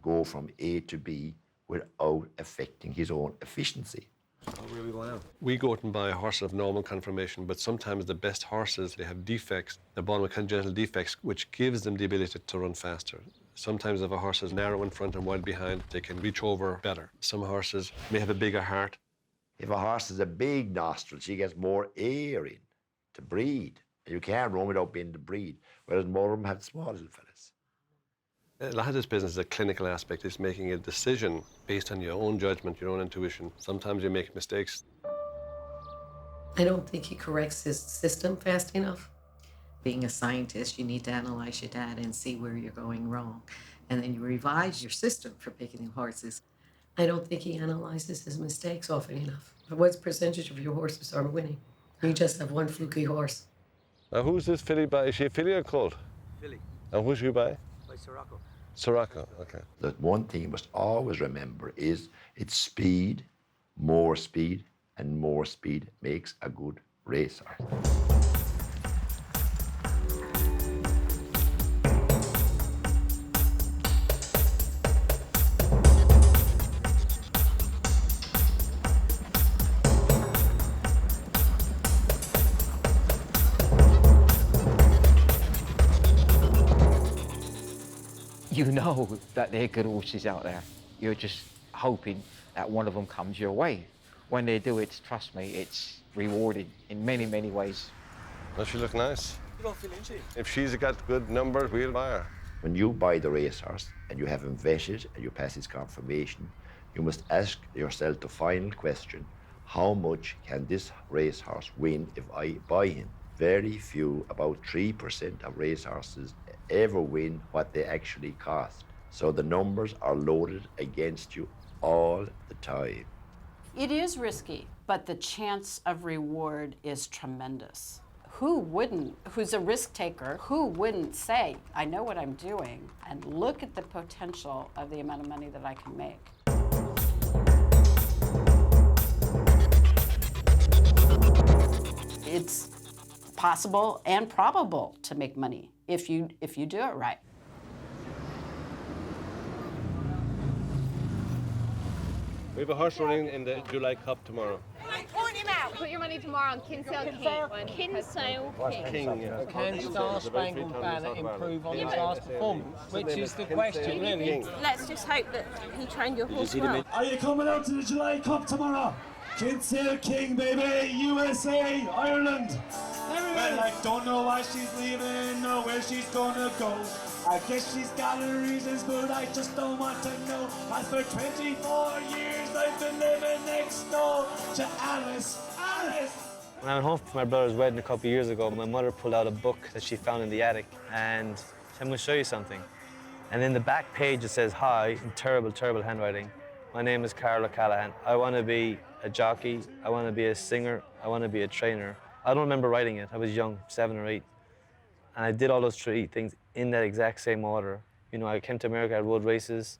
go from A to B without affecting his own efficiency. Where we go now? We go out and buy a horse of normal conformation, but sometimes the best horses, they have defects, they're born with congenital defects, which gives them the ability to run faster. Sometimes if a horse is narrow in front and wide behind, they can reach over better. Some horses may have a bigger heart. If a horse has a big nostril, she gets more air in to breed. And you can't run without being to breed, whereas more of them have small little fellas. A lot of this business is a clinical aspect. It's making a decision based on your own judgment, your own intuition. Sometimes you make mistakes. I don't think he corrects his system fast enough. Being a scientist, you need to analyze your data and see where you're going wrong. And then you revise your system for picking the horses. I don't think he analyzes his mistakes often enough. What percentage of your horses are winning? You just have one fluky horse. Now, who's this filly by? Is she a filly or colt? Filly. And who's you by? By Sirocco. Sirocco, okay. The one thing you must always remember is it's speed, and more speed makes a good racer. You know that there are good horses out there. You're just hoping that one of them comes your way. When they do it, trust me, it's rewarding in many, many ways. Does she look nice? You don't feel itchy. If she's got good numbers, we'll buy her. When you buy the racehorse and you have him vetted and you pass his confirmation, you must ask yourself the final question: how much can this racehorse win if I buy him? Very few, about 3% of racehorses ever win what they actually cost. So the numbers are loaded against you all the time. It is risky, but the chance of reward is tremendous. Who wouldn't, who's a risk taker, who wouldn't say, I know what I'm doing, and look at the potential of the amount of money that I can make? It's possible and probable to make money if you do it right. We have a horse running in the July Cup tomorrow. Point him out. Put your money tomorrow on Kinsale King. Kinsale King. Can Star Spangled Banner improve on his last performance? Which is the question, really. Let's just hope that he trained your horse well. Are you coming out to the July Cup tomorrow? Kinsale King, baby, USA, Ireland. Well, I don't know why she's leaving or where she's gonna go. I guess she's got her reasons, but I just don't want to know. As for 24 years, I've been living next door to Alice. Alice! When I went home for my brother's wedding a couple of years ago, my mother pulled out a book that she found in the attic and said, I'm going to show you something. And in the back page it says, hi, in terrible, terrible handwriting. My name is Carl O'Callaghan. I want to be a jockey. I want to be a singer. I want to be a trainer. I don't remember writing it. I was young, 7 or 8. And I did all those 3 things in that exact same order. You know, I came to America, I rode races.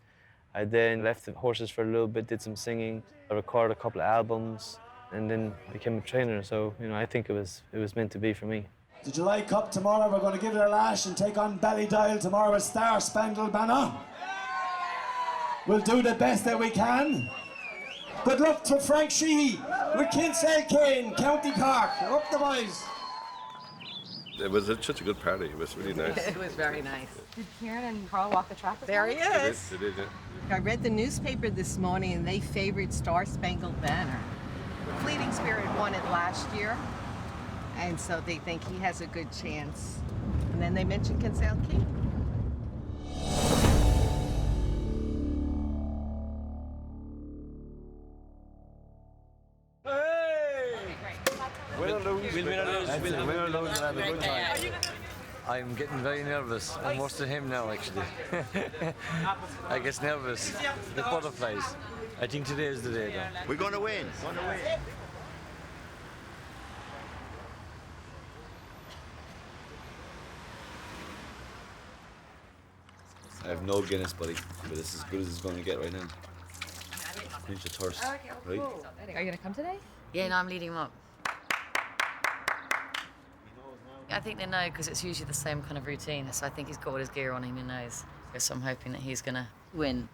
I then left the horses for a little bit, did some singing. I recorded a couple of albums and then became a trainer. So, you know, I think it was meant to be for me. The July Cup tomorrow, we're going to give it a lash and take on Ballydial tomorrow with Star Spangled Banner. We'll do the best that we can. Good luck to Frank Sheehy with Kinsale Kane, County Cork. Up the boys. It was such a good party. It was really nice. It was very nice. Did Kieran and Carl walk the track? There he is. They did, yeah. I read the newspaper this morning and they favored Star Spangled Banner. Fleeting Spirit won it last year, and so they think he has a good chance. And then they mentioned Kinsale King. Win or lose, win or lose, win or lose, and have a good time. I'm getting very nervous. I'm worse than him now, actually. I get nervous. The butterflies. I think today is the day, though. We're going to win. I have no Guinness, buddy, but it's as good as it's going to get right now. Finish your thirst, right? Are you going to come today? Yeah, no, I'm leading him up. I think they know because it's usually the same kind of routine. So I think he's got all his gear on and he knows. So I'm hoping that he's going to win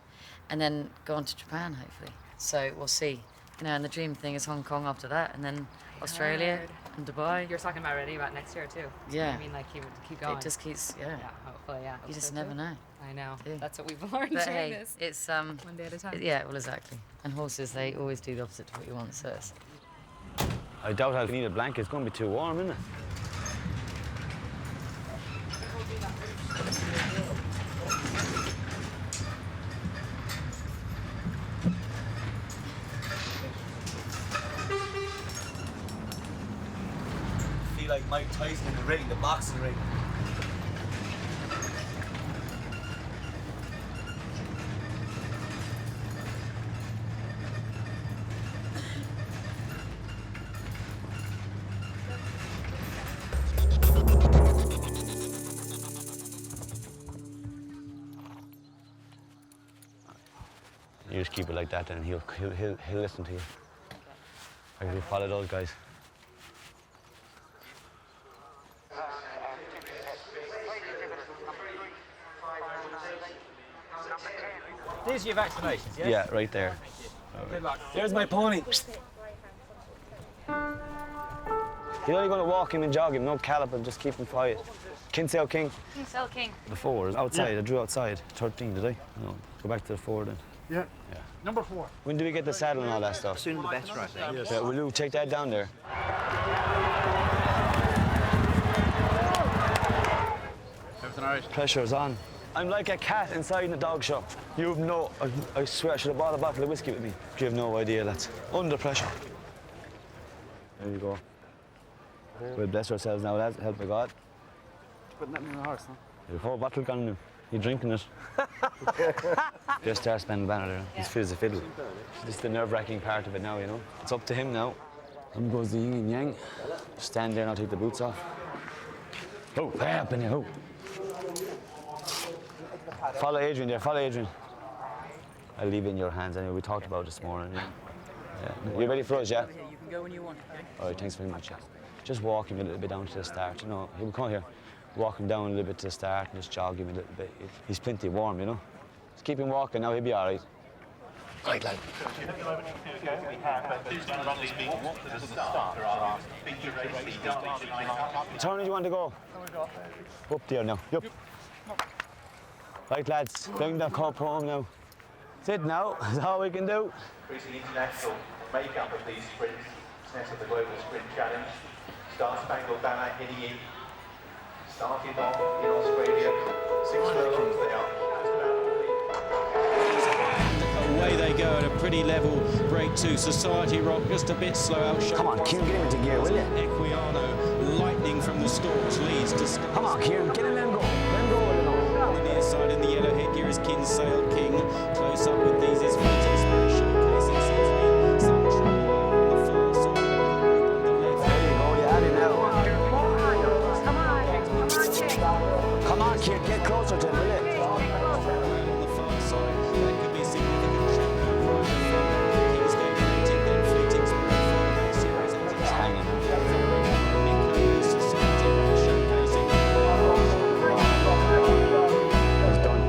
and then go on to Japan, hopefully. So we'll see. You know, and the dream thing is Hong Kong after that, and then Australia and Dubai. You're talking about next year too. Yeah. I mean, like he would keep going. It just keeps, yeah. Yeah, hopefully, yeah. You just never know. I know. Yeah. That's what we've learned But during hey, this. it's one day at a time. Yeah, well, exactly. And horses, they always do the opposite to what you want. So it's... I doubt I'll need a blanket. It's going to be too warm, isn't it? I feel like Mike Tyson in the ring, the boxing ring. You just keep it like that, and he'll listen to you. Like if you follow those guys. These are your vaccinations, yeah? Yeah, right there. Good luck. There's my pony. He's only going to walk him and jog him, no callop, and just keep him quiet. Kinsale King. Kinsale King. The 4 is outside. I drew outside. 13, did I? No. Go back to the 4 then. Yeah. Yeah. Number 4. When do we get the saddle and all that stuff? Sooner the better, I think. Yeah, will you take that down there? Everything all right? Pressure's on. I'm like a cat inside in a dog shop. You have no... I swear I should have bought a bottle of whiskey with me. You have no idea, lads. Under pressure. There you go. We'll bless ourselves now, lads. Help of God. Putting that in the horse, huh? There's a whole bottle gone in him. You're drinking it. Just Star Spangled Banner there. He's fit as a fiddle. This is the nerve-wracking part of it now, you know. It's up to him now. In goes the yin and yang. Stand there and I'll take the boots off. Oh, way up in here, oh. Follow Adrian there, follow Adrian. I'll leave it in your hands anyway. We talked about it this morning. Yeah. You ready for us, yeah? You can go when you want, okay? All right, thanks very much, yeah. Just walk him a little bit down to the start, you know. He'll come here. Walk him down a little bit to the start and just jog him a little bit. He's plenty warm, you know. Just keep him walking now, he'll be all right. Right, lad. What turn do you want to go? Up there now. Yup. Right, lads. Bring the cup home now. Sit now. That's all we can do. Increasing international makeup of these sprints. Success of the Global Sprint Challenge. Star Spangled Banner heading in. Started off in Australia. 6 furlongs they are. away they go at a pretty level break two. Society Rock just a bit slow out. Come on, Kieran, get him into gear, will you? Equiano, lightning from the stalls, leads to... Come on, Kieran, get him, let him go. Let him go, let him go. On the near side in the yellow headgear is Kinsale King. Close up with these is Fighting Spirit showcasing some trouble on the far side of the group on the left. There you go, you had him now. Come on, kid, get closer to him, will you? On the far side, that could be a significant champion right in front. Kingsgate Rating, then Fleeting Spirit for the race series. He's hanging. Society Rock showcasing. He's done.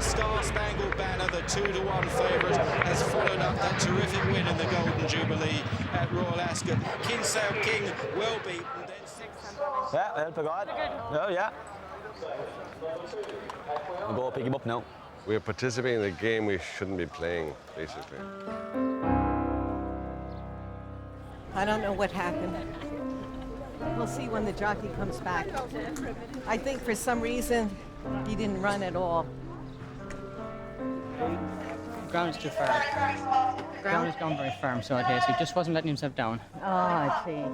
Star Spangled Banner, the 2-1 favourite, has followed up that terrific win in the Golden Jubilee at Royal Ascot. Kinsale King well beaten. Yeah, help a God. Oh, yeah. I'll go pick him up now. We're participating in a game we shouldn't be playing, basically. I don't know what happened. We'll see when the jockey comes back. I think for some reason he didn't run at all. Ground's too far. Ground has gone very firm, so it is. He just wasn't letting himself down. Oh, I see.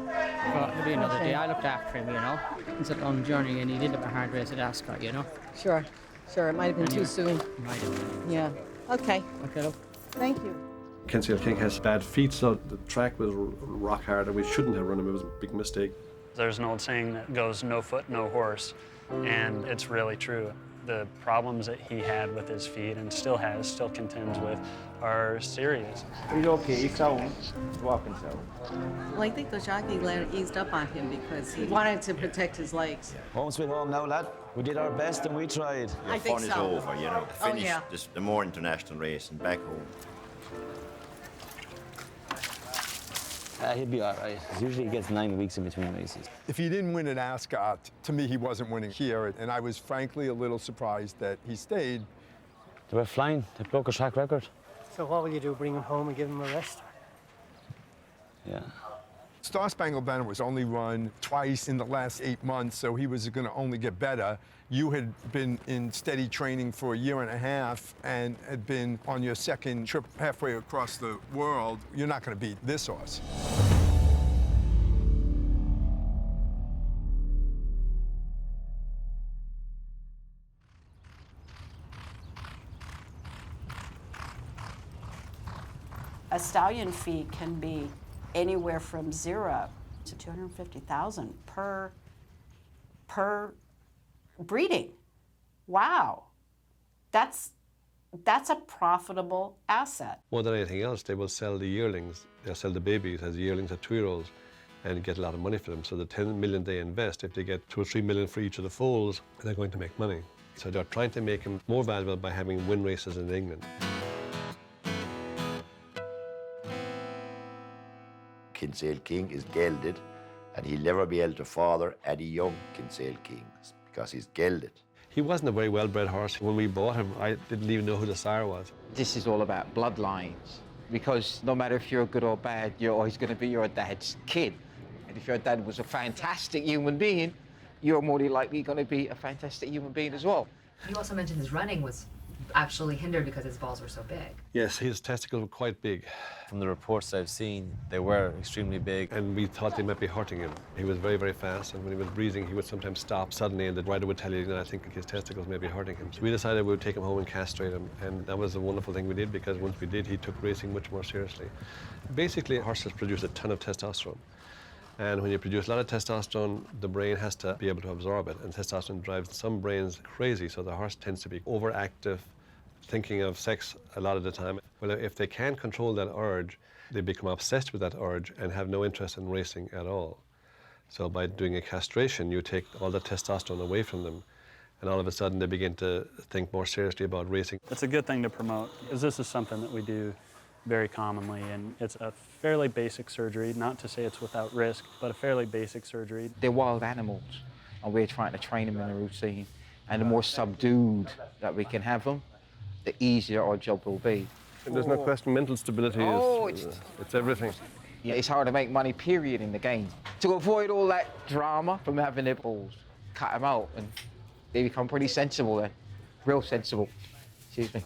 But it'll be another day. I looked after him, you know. It's a long journey, and he did have a hard race at Ascot, you know. Sure, sure. It might have been too soon. Might have been. Yeah. Okay. Okay, look. Thank you. Kinsale King has bad feet, so the track was rock hard, and we shouldn't have run him. It was a big mistake. There's an old saying that goes, no foot, no horse, and it's really true. The problems that he had with his feet and still contends with, are serious. He's okay, he's sound. He's walking sound. Well, I think the jockey eased up on him because he wanted to protect his legs. Home sweet home now, lad. We did our best and we tried. I think Fun so. is over, you know. Oh, Finish yeah. the more international race and back home. He'll be all right. Usually he gets 9 weeks in between races. If he didn't win at Ascot, to me, he wasn't winning here. And I was frankly a little surprised that he stayed. They were flying. They broke a track record. So what will you do, bring him home and give him a rest? Yeah. Star Spangled Banner was only run twice in the last 8 months, so he was going to only get better. You had been in steady training for a year and a half and had been on your second trip halfway across the world. You're not going to beat this horse. A stallion fee can be anywhere from 0 to 250,000 per breeding. Wow, that's a profitable asset. More than anything else, they will sell the yearlings. They'll sell the babies as yearlings at 2-year-olds and get a lot of money for them. So the 10 million they invest, if they get 2 or 3 million for each of the foals, they're going to make money. So they're trying to make him more valuable by having win races in England. Kinsale King is gelded, and he'll never be able to father any young Kinsale Kings because he's gelded. He wasn't a very well-bred horse. When we bought him, I didn't even know who the sire was. This is all about bloodlines, because no matter if you're good or bad, you're always going to be your dad's kid. And if your dad was a fantastic human being, you're more than likely going to be a fantastic human being as well. You also mentioned his running was actually hindered because his balls were so big. Yes, his testicles were quite big. From the reports I've seen, they were extremely big. And we thought they might be hurting him. He was very, very fast, and when he was breathing, he would sometimes stop suddenly, and the rider would tell you, I think his testicles may be hurting him. So we decided we would take him home and castrate him, and that was a wonderful thing we did, because once we did, he took racing much more seriously. Basically, horses produce a ton of testosterone. And when you produce a lot of testosterone, the brain has to be able to absorb it, and testosterone drives some brains crazy, so the horse tends to be overactive, thinking of sex a lot of the time. Well, if they can't control that urge, they become obsessed with that urge and have no interest in racing at all. So by doing a castration, you take all the testosterone away from them, and all of a sudden they begin to think more seriously about racing. It's a good thing to promote, because this is something that we do very commonly, and it's a fairly basic surgery, not to say it's without risk, but a fairly basic surgery. They're wild animals, and we're trying to train them in a routine. And the more subdued that we can have them, the easier our job will be. And there's no question, mental stability it's everything. Yeah, it's hard to make money, period, in the game. To avoid all that drama from having their balls, cut them out, and they become pretty sensible then. Real sensible. Excuse me.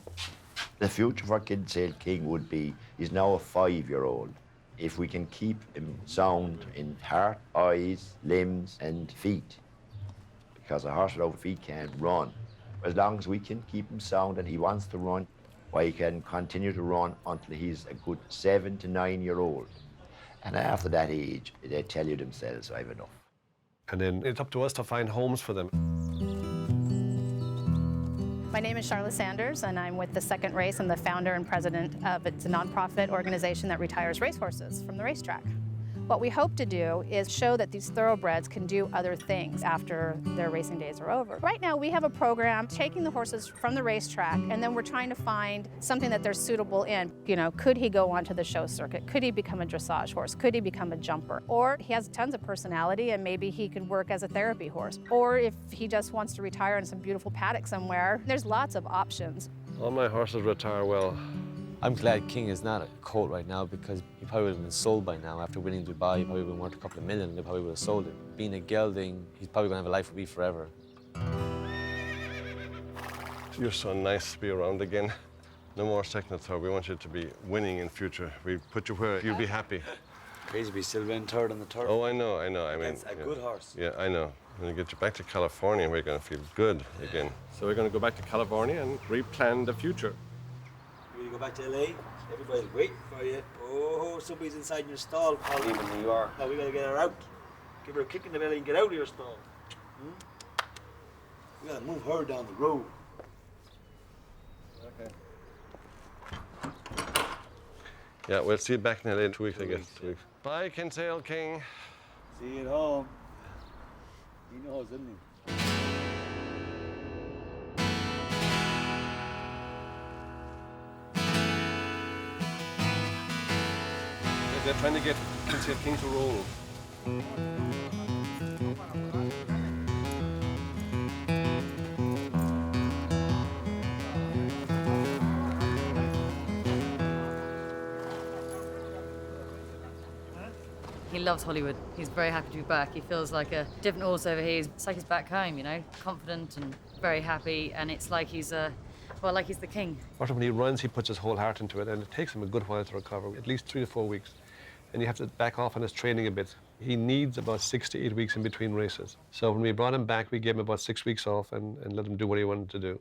The future for Kinsale King would be, he's now a 5-year-old. If we can keep him sound in heart, eyes, limbs, and feet, because a horse without feet can't run. As long as we can keep him sound and he wants to run, why, he can continue to run until he's a good 7 to 9-year-old. And after that age, they tell you themselves, I've enough. And then it's up to us to find homes for them. My name is Charlotte Sanders, and I'm with the Second Race. I'm the founder and president of it's a nonprofit organization that retires racehorses from the racetrack. What we hope to do is show that these thoroughbreds can do other things after their racing days are over. Right now, we have a program taking the horses from the racetrack, and then we're trying to find something that they're suitable in. You know, could he go onto the show circuit? Could he become a dressage horse? Could he become a jumper? Or he has tons of personality, and maybe he could work as a therapy horse. Or if he just wants to retire in some beautiful paddock somewhere, there's lots of options. All my horses retire well. I'm glad King is not a colt right now, because he probably would have been sold by now. After winning Dubai, he probably would have been worth a couple of million. They probably would have sold it. Being a gelding, he's probably going to have a life with me forever. You're so nice to be around again. No more second or third. We want you to be winning in future. We put you where you'll be happy. Crazy to be still running third on the turf. Oh, I know. I mean, that's a good horse. Yeah, I know. When we get you back to California, we're going to feel good again. So we're going to go back to California and replan the future. You go back to LA, everybody's waiting for you. Oh, somebody's inside your stall, Paul. Even New York. No, we gotta get her out. Give her a kick in the belly and get out of your stall. We gotta move her down the road. Okay. Yeah, we'll see you back in LA in 2 weeks, I guess. 2 weeks. Bye, Kinsale King. See you at home. He knows, doesn't he? They're trying to get Kinsale King to roll. He loves Hollywood. He's very happy to be back. He feels like a different horse over here. It's like he's back home, you know, confident and very happy, and it's like he's like he's the king. When he runs, he puts his whole heart into it, and it takes him a good while to recover, at least 3 to 4 weeks. And you have to back off on his training a bit. He needs about 6 to 8 weeks in between races. So when we brought him back, we gave him about 6 weeks off and let him do what he wanted to do.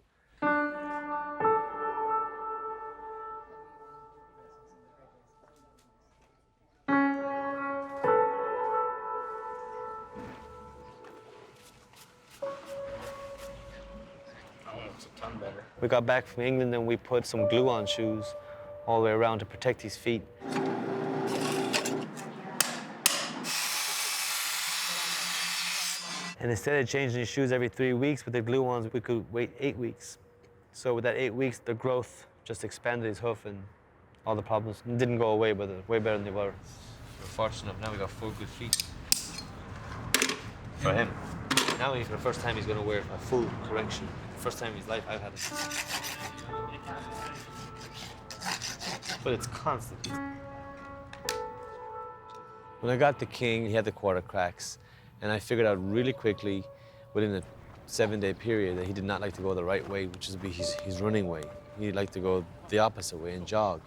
We got back from England and we put some glue on shoes all the way around to protect his feet. And instead of changing his shoes every 3 weeks with the glue ones, we could wait 8 weeks. So with that 8 weeks, the growth just expanded his hoof and all the problems didn't go away, but they're way better than they were. We're fortunate enough now we got 4 good feet. For him. Now for the first time he's going to wear a full correction. First time in his life I've had it. But it's constant. When I got the King, he had the quarter cracks. And I figured out really quickly, within a 7-day period, that he did not like to go the right way, which is his running way. He'd like to go the opposite way and jog.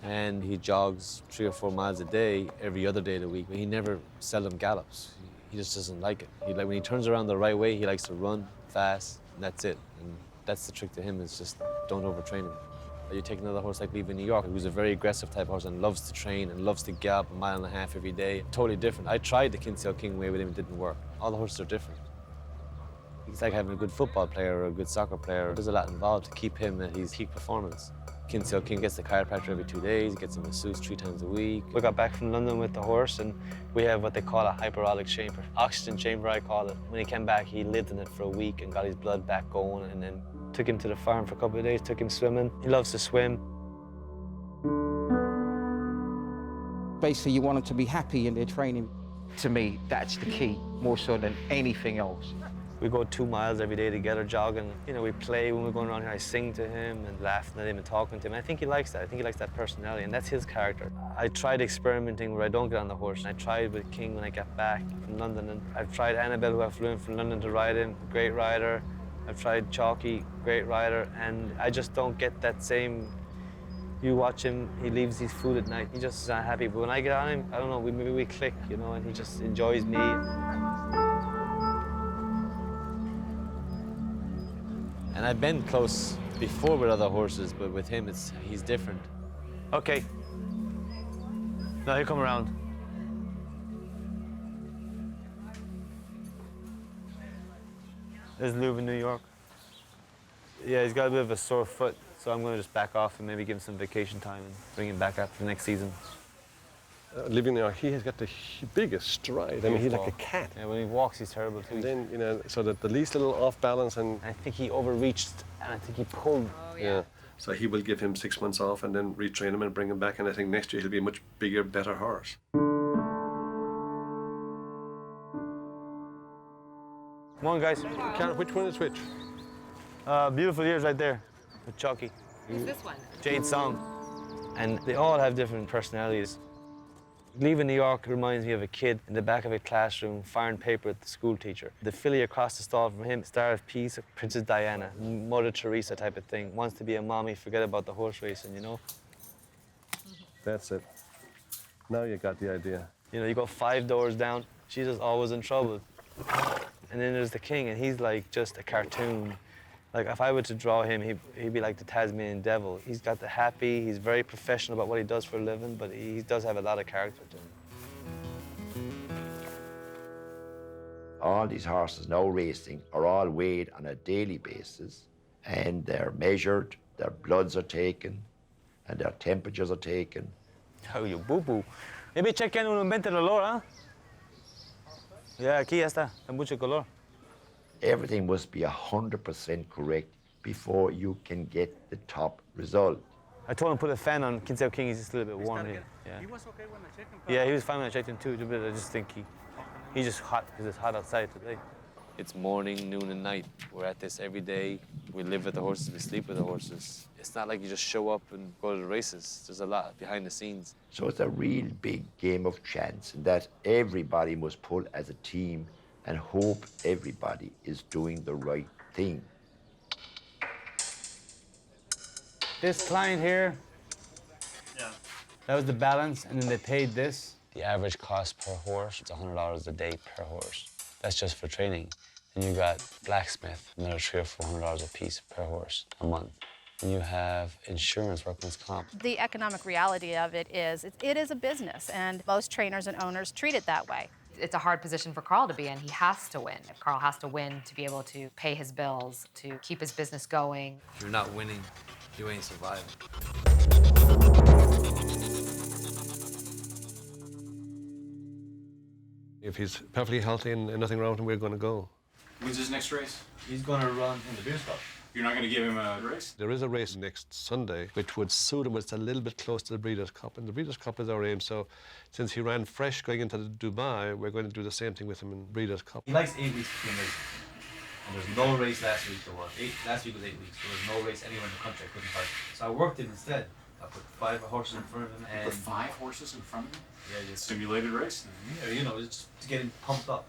And he jogs 3 or 4 miles a day, every other day of the week, but he never seldom gallops. He just doesn't like it. When he turns around the right way, he likes to run fast, and that's it. And that's the trick to him, is just don't overtrain him. You take another horse like Leaving New York, who's a very aggressive type horse and loves to train and loves to gallop 1.5 miles every day. Totally different. I tried the Kinsale King way with him, it didn't work. All the horses are different. It's like having a good football player or a good soccer player. There's a lot involved to keep him at his peak performance. Kinsale King gets the chiropractor every 2 days, gets a masseuse 3 times a week. We got back from London with the horse and we have what they call a hyperolic chamber. Oxygen chamber, I call it. When he came back, he lived in it for a week and got his blood back going, and then took him to the farm for a couple of days, took him swimming. He loves to swim. Basically, you want them to be happy in their training. To me, that's the key, more so than anything else. We go 2 miles every day together jogging. You know, we play when we're going around here. I sing to him and laughing at him and talking to him. I think he likes that. I think he likes that personality, and that's his character. I tried experimenting where I don't get on the horse. I tried with King when I got back from London, and I've tried Annabelle, who I flew in from London to ride him, great rider. I've tried Chalky, great rider, and I just don't get that same. You watch him, he leaves his food at night. He just is not happy. But when I get on him, I don't know, maybe we click, you know, and he just enjoys me. And I've been close before with other horses, but with him, he's different. Okay. Now he'll come around. There's Lube in New York. Yeah, he's got a bit of a sore foot, so I'm going to just back off and maybe give him some vacation time and bring him back after the next season. Living there, he has got the biggest stride. I mean, he's like a cat. Yeah, when he walks, he's terrible too. And then, you know, so that the least little off balance and... I think he overreached, and I think he pulled. Oh, yeah. So he will give him 6 months off and then retrain him and bring him back, and I think next year he'll be a much bigger, better horse. Come on, guys. Which one is which? Beautiful Years right there with Chalky. Who's this one? Jade Song. And they all have different personalities. Leaving New York reminds me of a kid in the back of a classroom firing paper at the school teacher. The filly across the stall from him, Star of Peace, Princess Diana, Mother Teresa type of thing. Wants to be a mommy, forget about the horse racing, you know? That's it. Now you got the idea. You know, you go 5 doors down, she's just always in trouble. And then there's the king, and he's like just a cartoon. Like, if I were to draw him, he'd be like the Tasmanian devil. He's got the happy, he's very professional about what he does for a living, but he does have a lot of character to him. All these horses now racing are all weighed on a daily basis, and they're measured, their bloods are taken, and their temperatures are taken. Oh, you boo-boo. Maybe check in un 20 dolor, huh? Yeah, aquí ya está, hay mucho color. Everything must be 100% correct before you can get the top result. I told him to put a fan on Kinsale King, he's just a little bit warm here. Yeah. He was okay when I checked him? Yeah, he was fine when I checked him too, but I just think he's just hot because it's hot outside today. It's morning, noon, and night. We're at this every day. We live with the horses, we sleep with the horses. It's not like you just show up and go to the races. There's a lot behind the scenes. So it's a real big game of chance in that everybody must pull as a team and hope everybody is doing the right thing. This client here, that was the balance, and then they paid this. The average cost per horse is $100 a day per horse. That's just for training. Then you got blacksmith, another $300 or $400 a piece per horse a month. And you have insurance, workman's comp. The economic reality of it is a business, and most trainers and owners treat it that way. It's a hard position for Carl to be in. He has to win. Carl has to win to be able to pay his bills, to keep his business going. If you're not winning, you ain't surviving. If he's perfectly healthy and nothing wrong with him, we're going to go. When's his next race? He's going to run in the Breeders' Cup. You're not going to give him a race? There is a race next Sunday, which would suit him. It's a little bit close to the Breeders' Cup, and the Breeders' Cup is our aim. So since he ran fresh going into Dubai, we're going to do the same thing with him in Breeders' Cup. He likes 8 weeks between races. And there's no race last week there was. Last week was 8 weeks. There was no race anywhere in the country I couldn't fight. So I worked it instead. I put 5 horses in front of him. And Put 5 horses in front of him? Yeah, just Simulated race? Yeah, you know, just to get him pumped up.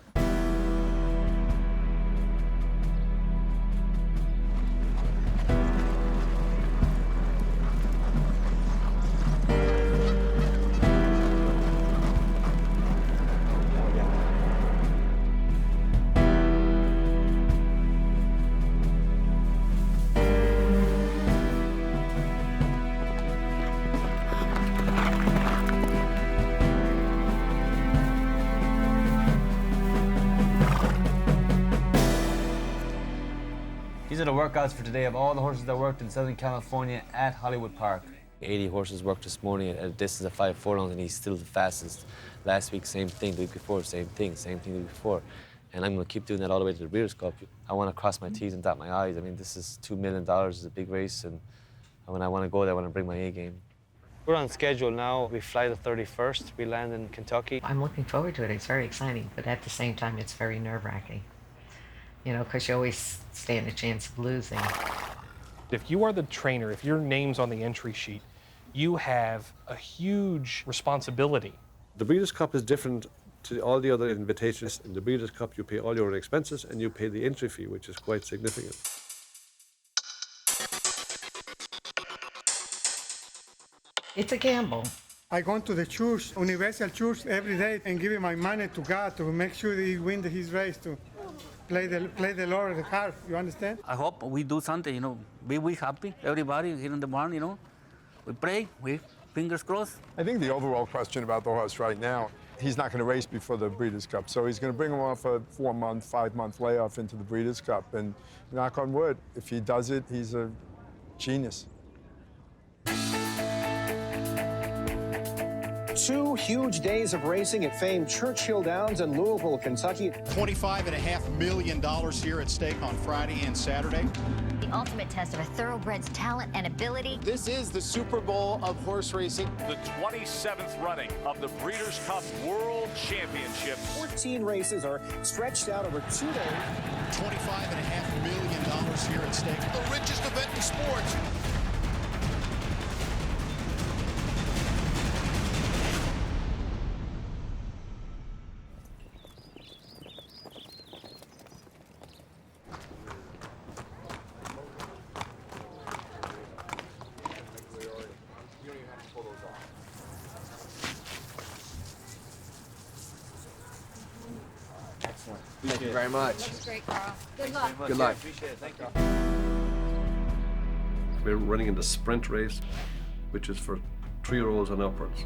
These are the workouts for today of all the horses that worked in Southern California at Hollywood Park. 80 horses worked this morning at a distance of 5 furlongs, and he's still the fastest. Last week, same thing. The week before, same thing the week before. And I'm going to keep doing that all the way to the Breeders' Cup. I want to cross my T's and dot my I's. I mean, this is $2 million. It's a big race, and when I want to go there, I want to bring my A game. We're on schedule now. We fly the 31st. We land in Kentucky. I'm looking forward to it. It's very exciting, but at the same time, it's very nerve-wracking. You know, because you always stand a chance of losing. If you are the trainer, if your name's on the entry sheet, you have a huge responsibility. The Breeders' Cup is different to all the other invitations in the Breeders' Cup, you pay all your own expenses and you pay the entry fee, which is quite significant. It's a gamble. I go to the church, universal church, every day and give my money to God to make sure that he wins his race, to play the Lord hard. You understand? I hope we do something, we happy, everybody here in the barn, we pray, we fingers crossed. I think the overall question about the horse right now, he's not going to race before the Breeders' Cup, so he's going to bring him off a 4-month, 5-month layoff into the Breeders' Cup, and knock on wood, if he does it, he's a genius. 2 huge days of racing at famed Churchill Downs in Louisville, Kentucky. $25.5 million here at stake on Friday and Saturday. The ultimate test of a thoroughbred's talent and ability. This is the Super Bowl of horse racing. The 27th running of the Breeders' Cup World Championship. 14 races are stretched out over 2 days. $25.5 million here at stake. The richest event in sports. Thank you very much. That's great, Carl. Good luck. Good luck. Appreciate it. Thank you. We're running in the sprint race, which is for 3-year-olds and upwards.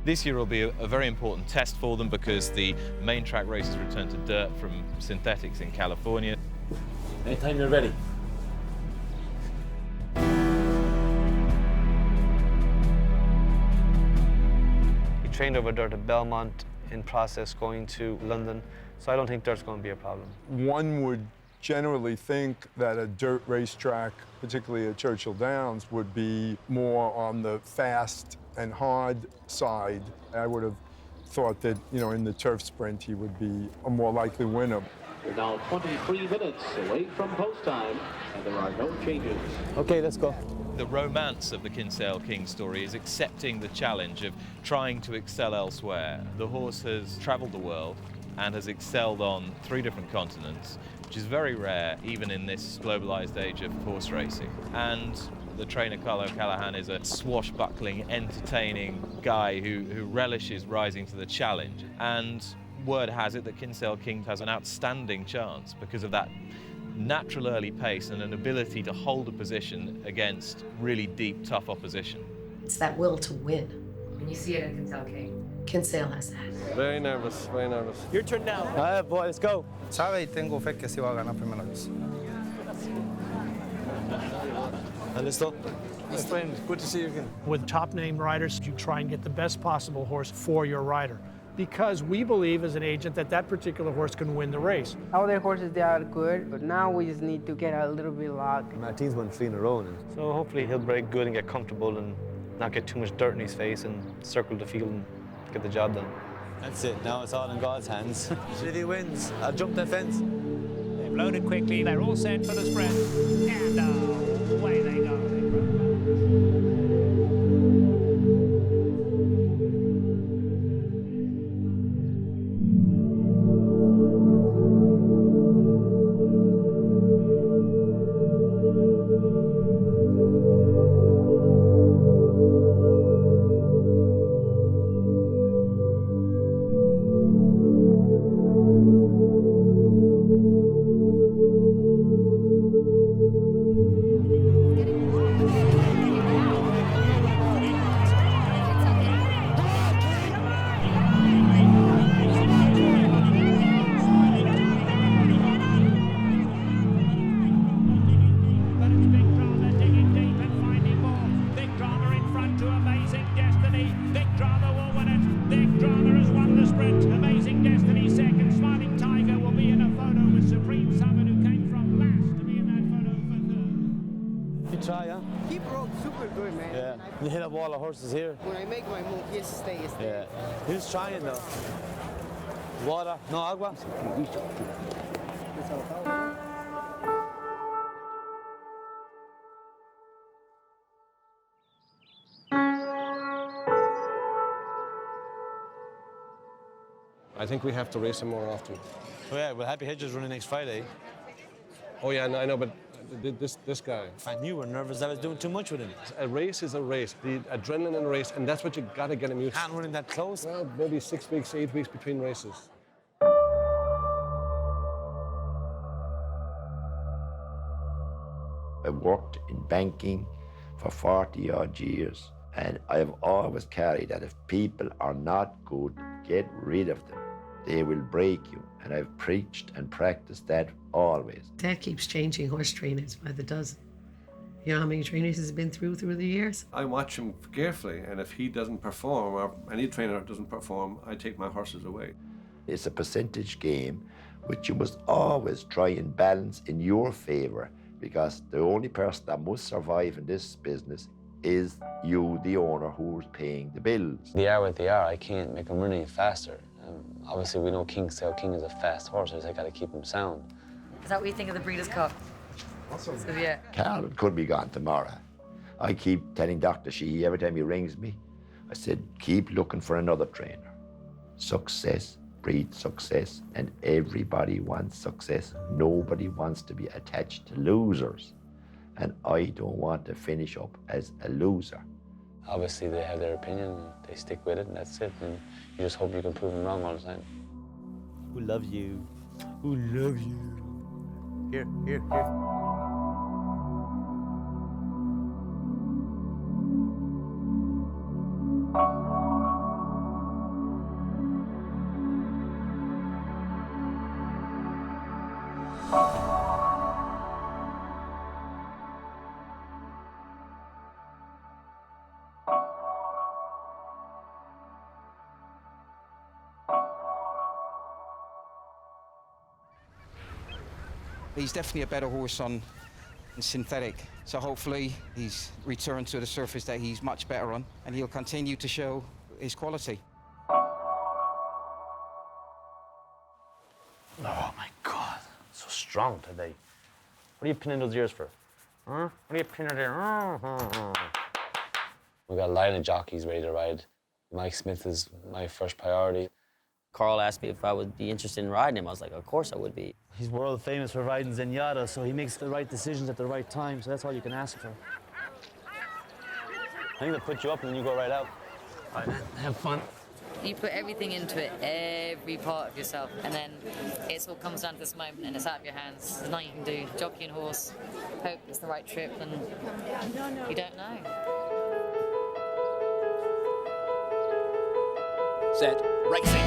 This year will be a very important test for them because the main track races return to dirt from synthetics in California. Anytime you're ready. He trained over dirt at Belmont, in process going to London, so I don't think dirt's going to be a problem. One would generally think that a dirt racetrack, particularly at Churchill Downs, would be more on the fast and hard side. I would have thought that, in the turf sprint, he would be a more likely winner. We're now 23 minutes away from post time, and there are no changes. Okay, let's go. The romance of the Kinsale King story is accepting the challenge of trying to excel elsewhere. The horse has traveled the world and has excelled on 3 different continents, which is very rare even in this globalized age of horse racing. And the trainer, Carl O'Callaghan, is a swashbuckling, entertaining guy who relishes rising to the challenge. And word has it that Kinsale King has an outstanding chance because of that natural early pace and an ability to hold a position against really deep, tough opposition. It's that will to win. When you see it in Kinsale King. Kinsale has that. Very nervous, very nervous. Your turn now. All right, boy, let's go. Sabe y tengo fe que sí va a ganar primera vez. Listo? My friend, good to see you again. With top name riders, you try and get the best possible horse for your rider, because we believe as an agent that particular horse can win the race. Other horses, they are good, but now we just need to get a little bit luck. Martin's won 3 in a row. So hopefully he'll break good and get comfortable and not get too much dirt in his face and circle the field and get the job done. That's it. Now it's all in God's hands. If he wins, I'll jump the fence. They've loaded quickly. They're all set for the sprint. And away they go. You hit a wall of horses here. When I make my move, yes, stay. Yeah. Who's trying though? Water? No agua? I think we have to race him more often. Oh yeah, well, Happy Hedges running next Friday. Oh yeah, I know, but this guy. And you were nervous I was doing too much with him. A race is a race. The adrenaline in a race, and that's what you got to get him used to. Can't run him that close. Well, maybe 6 weeks, 8 weeks between races. I worked in banking for 40-odd years, and I've always carried that if people are not good, get rid of them. They will break you, and I've preached and practiced that always. Dad keeps changing horse trainers by the dozen. You know how many trainers he's been through the years? I watch him carefully, and if he doesn't perform, or any trainer doesn't perform, I take my horses away. It's a percentage game, which you must always try and balance in your favour, because the only person that must survive in this business is you, the owner, who's paying the bills. They are what they are. I can't make them run any faster. Obviously, we know Kinsale King is a fast horse. I just got to keep him sound. Is that what you think of the Breeders' Cup? So, yeah. Carl could be gone tomorrow. I keep telling Dr. Sheehy every time he rings me, I said, keep looking for another trainer. Success breeds success, and everybody wants success. Nobody wants to be attached to losers, and I don't want to finish up as a loser. Obviously, they have their opinion, they stick with it, and that's it. And you just hope you can prove them wrong all the time. Who loves you? Who loves you? Here, here, here. He's definitely a better horse on synthetic, so hopefully he's returned to the surface that he's much better on, and he'll continue to show his quality. Oh my God, so strong today. What are you pinning those ears for? Huh? What are you pinning there? We've got a line of jockeys ready to ride. Mike Smith is my first priority. Carl asked me if I would be interested in riding him. I was like, of course I would be. He's world famous for riding Zenyatta, so he makes the right decisions at the right time, so that's all you can ask for. I think they'll put you up and then you go right out. All right, man, have fun. You put everything into it, every part of yourself, and then it all comes down to this moment and it's out of your hands. There's nothing you can do. Jockey and horse, hope it's the right trip, and you don't know. Set, racing.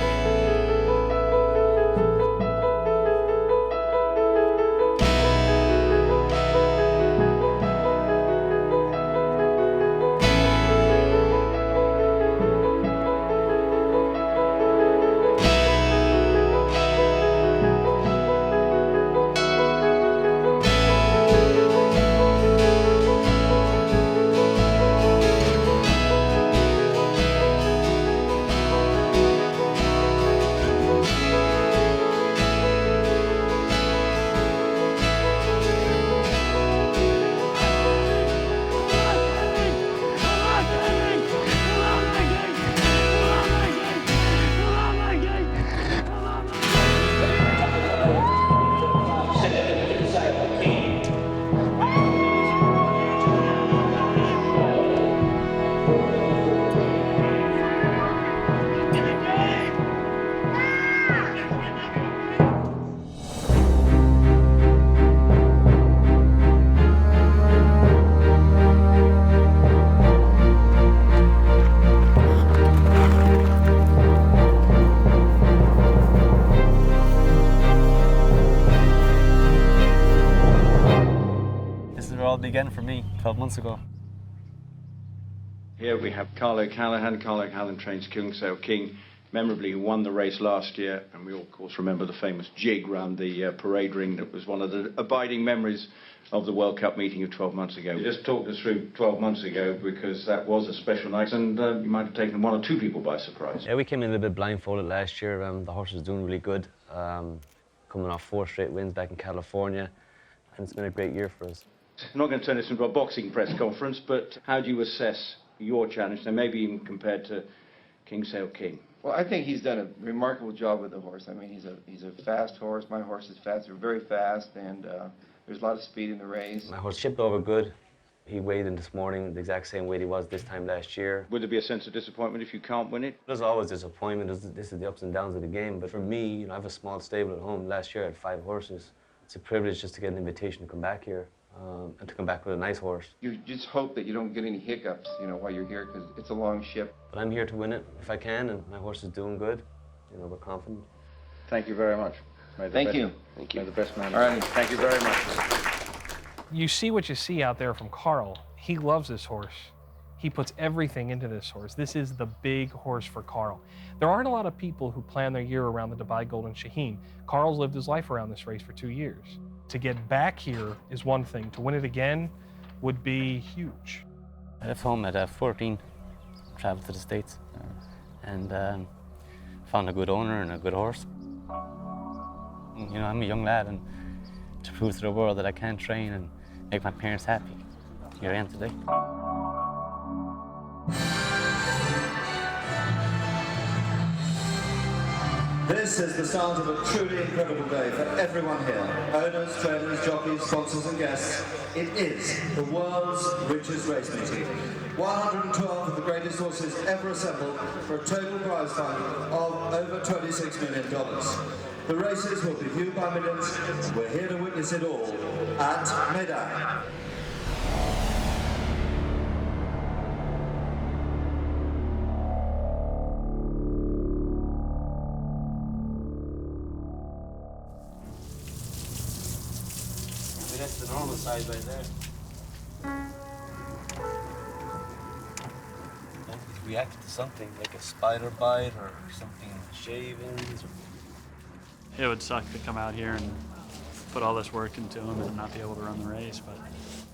Began for me 12 months ago. Here we have Carl O'Callaghan. Carl O'Callaghan trains Kinsale King, memorably who won the race last year, and we all, of course, remember the famous jig round the parade ring that was one of the abiding memories of the World Cup meeting of 12 months ago. You just talked us through 12 months ago, because that was a special night, and you might have taken one or two people by surprise. Yeah, we came in a little bit blindfolded last year. The horse was doing really good, coming off 4 straight wins back in California, and it's been a great year for us. I'm not going to turn this into a boxing press conference, but how do you assess your challenge, and maybe even compared to Kinsale King? Well, I think he's done a remarkable job with the horse. I mean, he's a fast horse. My horse is fast. They're very fast, and there's a lot of speed in the race. My horse shipped over good. He weighed in this morning the exact same weight he was this time last year. Would there be a sense of disappointment if you can't win it? There's always disappointment. This is the ups and downs of the game. But for me, I have a small stable at home. Last year I had 5 horses. It's a privilege just to get an invitation to come back here and to come back with a nice horse. You just hope that you don't get any hiccups, while you're here, because it's a long ship. But I'm here to win it if I can, and my horse is doing good. We're confident. Thank you very much. Thank you. Thank you. May the best man. All right. Thank you very much. You see what you see out there from Carl. He loves this horse. He puts everything into this horse. This is the big horse for Carl. There aren't a lot of people who plan their year around the Dubai Golden Shaheen. Carl's lived his life around this race for 2 years. To get back here is one thing. To win it again would be huge. I left home at 14, traveled to the States, and found a good owner and a good horse. I'm a young lad, and to prove to the world that I can train and make my parents happy, here I am today. This is the start of a truly incredible day for everyone here. Owners, trainers, jockeys, sponsors and guests. It is the world's richest race meeting. 112 of the greatest horses ever assembled for a total prize fund of over $26 million. The races will be viewed by millions, and we're here to witness it all at Medan. That's the normal size right there. He's reacted to something, like a spider bite or something shavings. It would suck to come out here and put all this work into him and not be able to run the race, but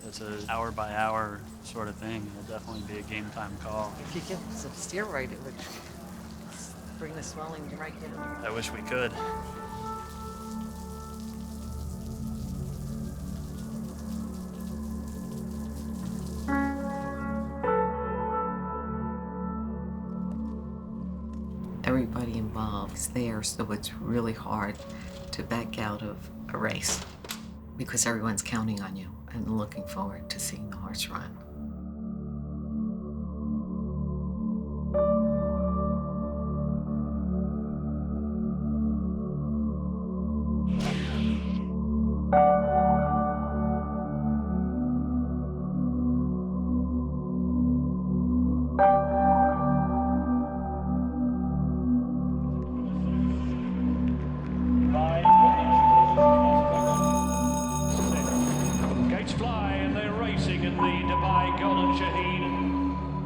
it's an hour-by-hour sort of thing. It'll definitely be a game-time call. If you give some steroid, it would bring the swelling right down. I wish we could. Everybody involved is there, so it's really hard to back out of a race because everyone's counting on you and looking forward to seeing the horse run.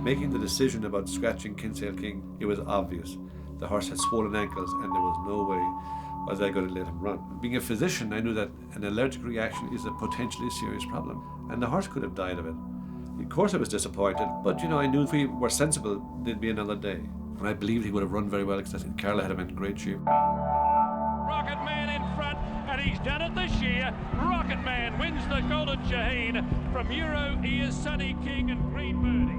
Making the decision about scratching Kinsale King, it was obvious. The horse had swollen ankles and there was no way was I going to let him run. Being a physician, I knew that an allergic reaction is a potentially serious problem, and the horse could have died of it. Of course I was disappointed, but I knew if we were sensible, there'd be another day. And I believed he would have run very well because I think Carla had him in great shape. Rocket Man in front, and he's done it this year. Rocket Man wins the Golden Shaheen. From Euro, he is Sunny King and Green Birdie.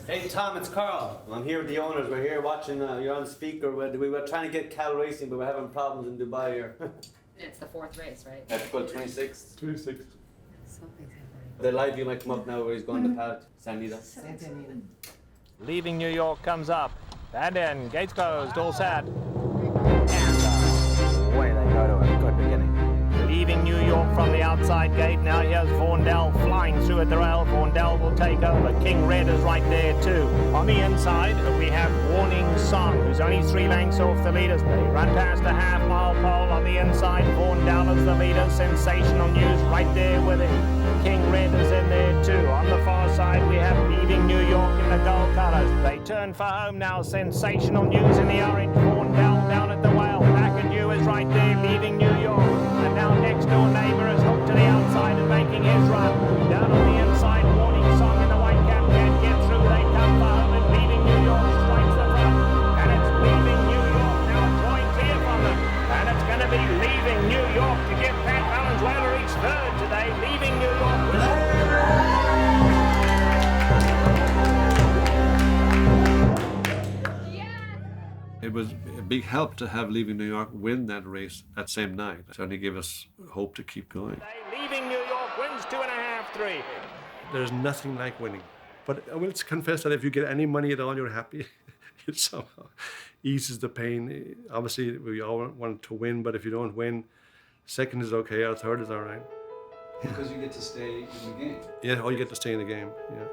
Hey Tom, it's Carl. I'm here with the owners. We're here watching, you're on speaker. We were trying to get cattle racing, but we're having problems in Dubai here. It's the 4th race, right? That's called 26. 26. Something's happening. The live view might come up now where he's going to Pat, San Anita. Leaving New York comes up. And in, gates closed, all set. Way they go to a good beginning. Leaving New York from the outside gate. Now here's Vaughandel flying through at the rail. Vaughandel will take over. King Red is right there too. On the inside, we have Warning Song, who's only 3 lengths off the leaders. They run past a half-mile pole on the inside. Vaughandel is the leader. Sensational News right there with him. King Red is in there too. On the far side, we have Leaving New York in the gold colours. They turn for home now. Sensational News in the orange. Vaughandel down at the whale. McAdoo is right there, Leaving New York. And now next door neighbour is hooked to the outside and making his run. Down on the inside, Warning Song in the white cap can't get through. They come for home and Leaving New York strikes the front. And it's Leaving New York now drawing clear from them. And it's going to be Leaving New York to give Pat Valenzuela each third today. Leaving New York. It was a big help to have Leaving New York win that race that same night. It certainly gave us hope to keep going. Leaving New York wins 2.5, 3. There's nothing like winning. But I will confess that if you get any money at all, you're happy. It somehow eases the pain. Obviously, we all want to win, but if you don't win, second is okay, or third is all right. Because you get to stay in the game. Yeah, or you get to stay in the game, yeah.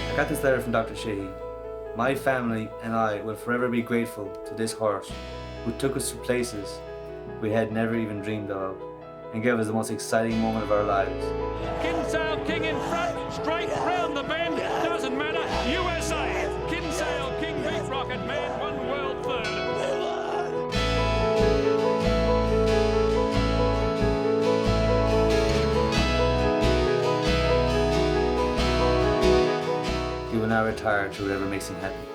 I got this letter from Dr. Sheehy. My family and I will forever be grateful to this horse who took us to places we had never even dreamed of and gave us the most exciting moment of our lives. Kinsale King in front, straight round the bend, doesn't matter, USA! Kinsale King beat Rocket Man, 1 world third. He will now retire to whatever makes him happy.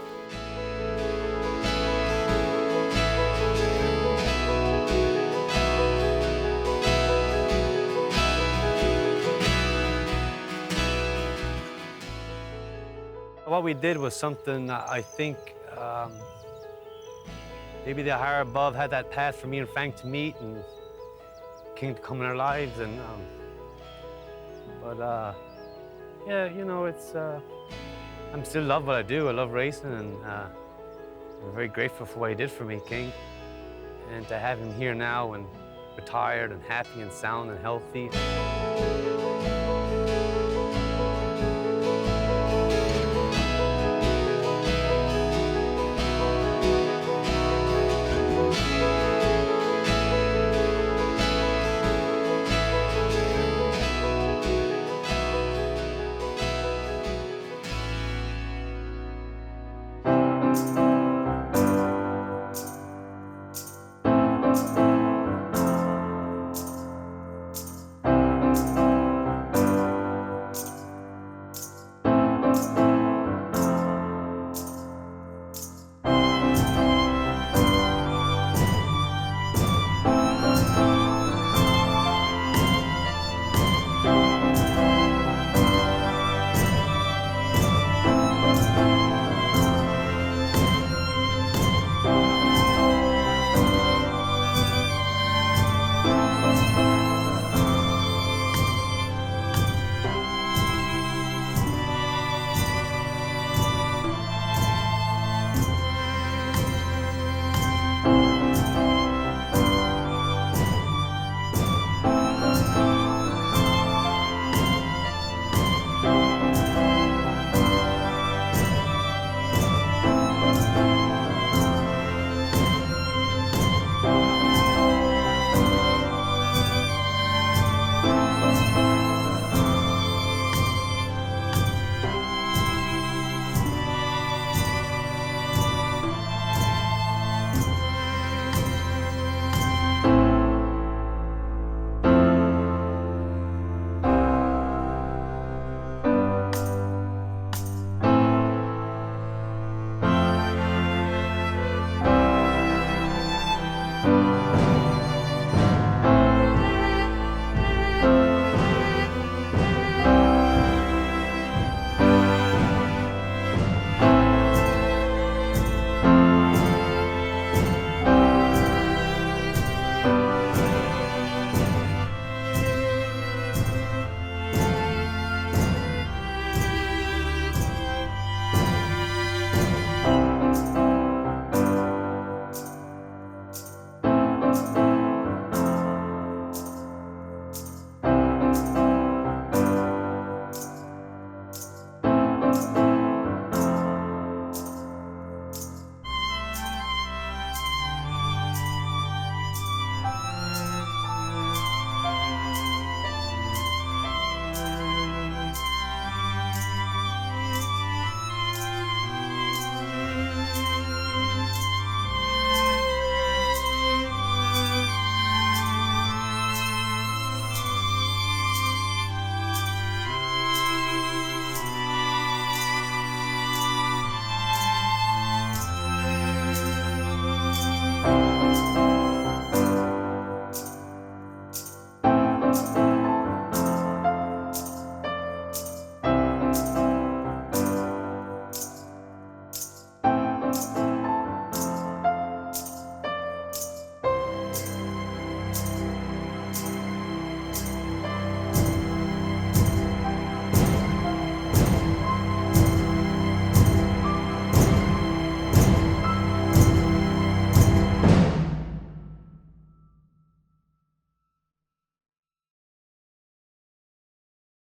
What we did was something I think maybe the higher above had that path for me and Frank to meet and King to come in our lives. And yeah, you know, it's I'm still love what I do. I love racing, and I'm very grateful for what he did for me, King. And to have him here now and retired and happy and sound and healthy.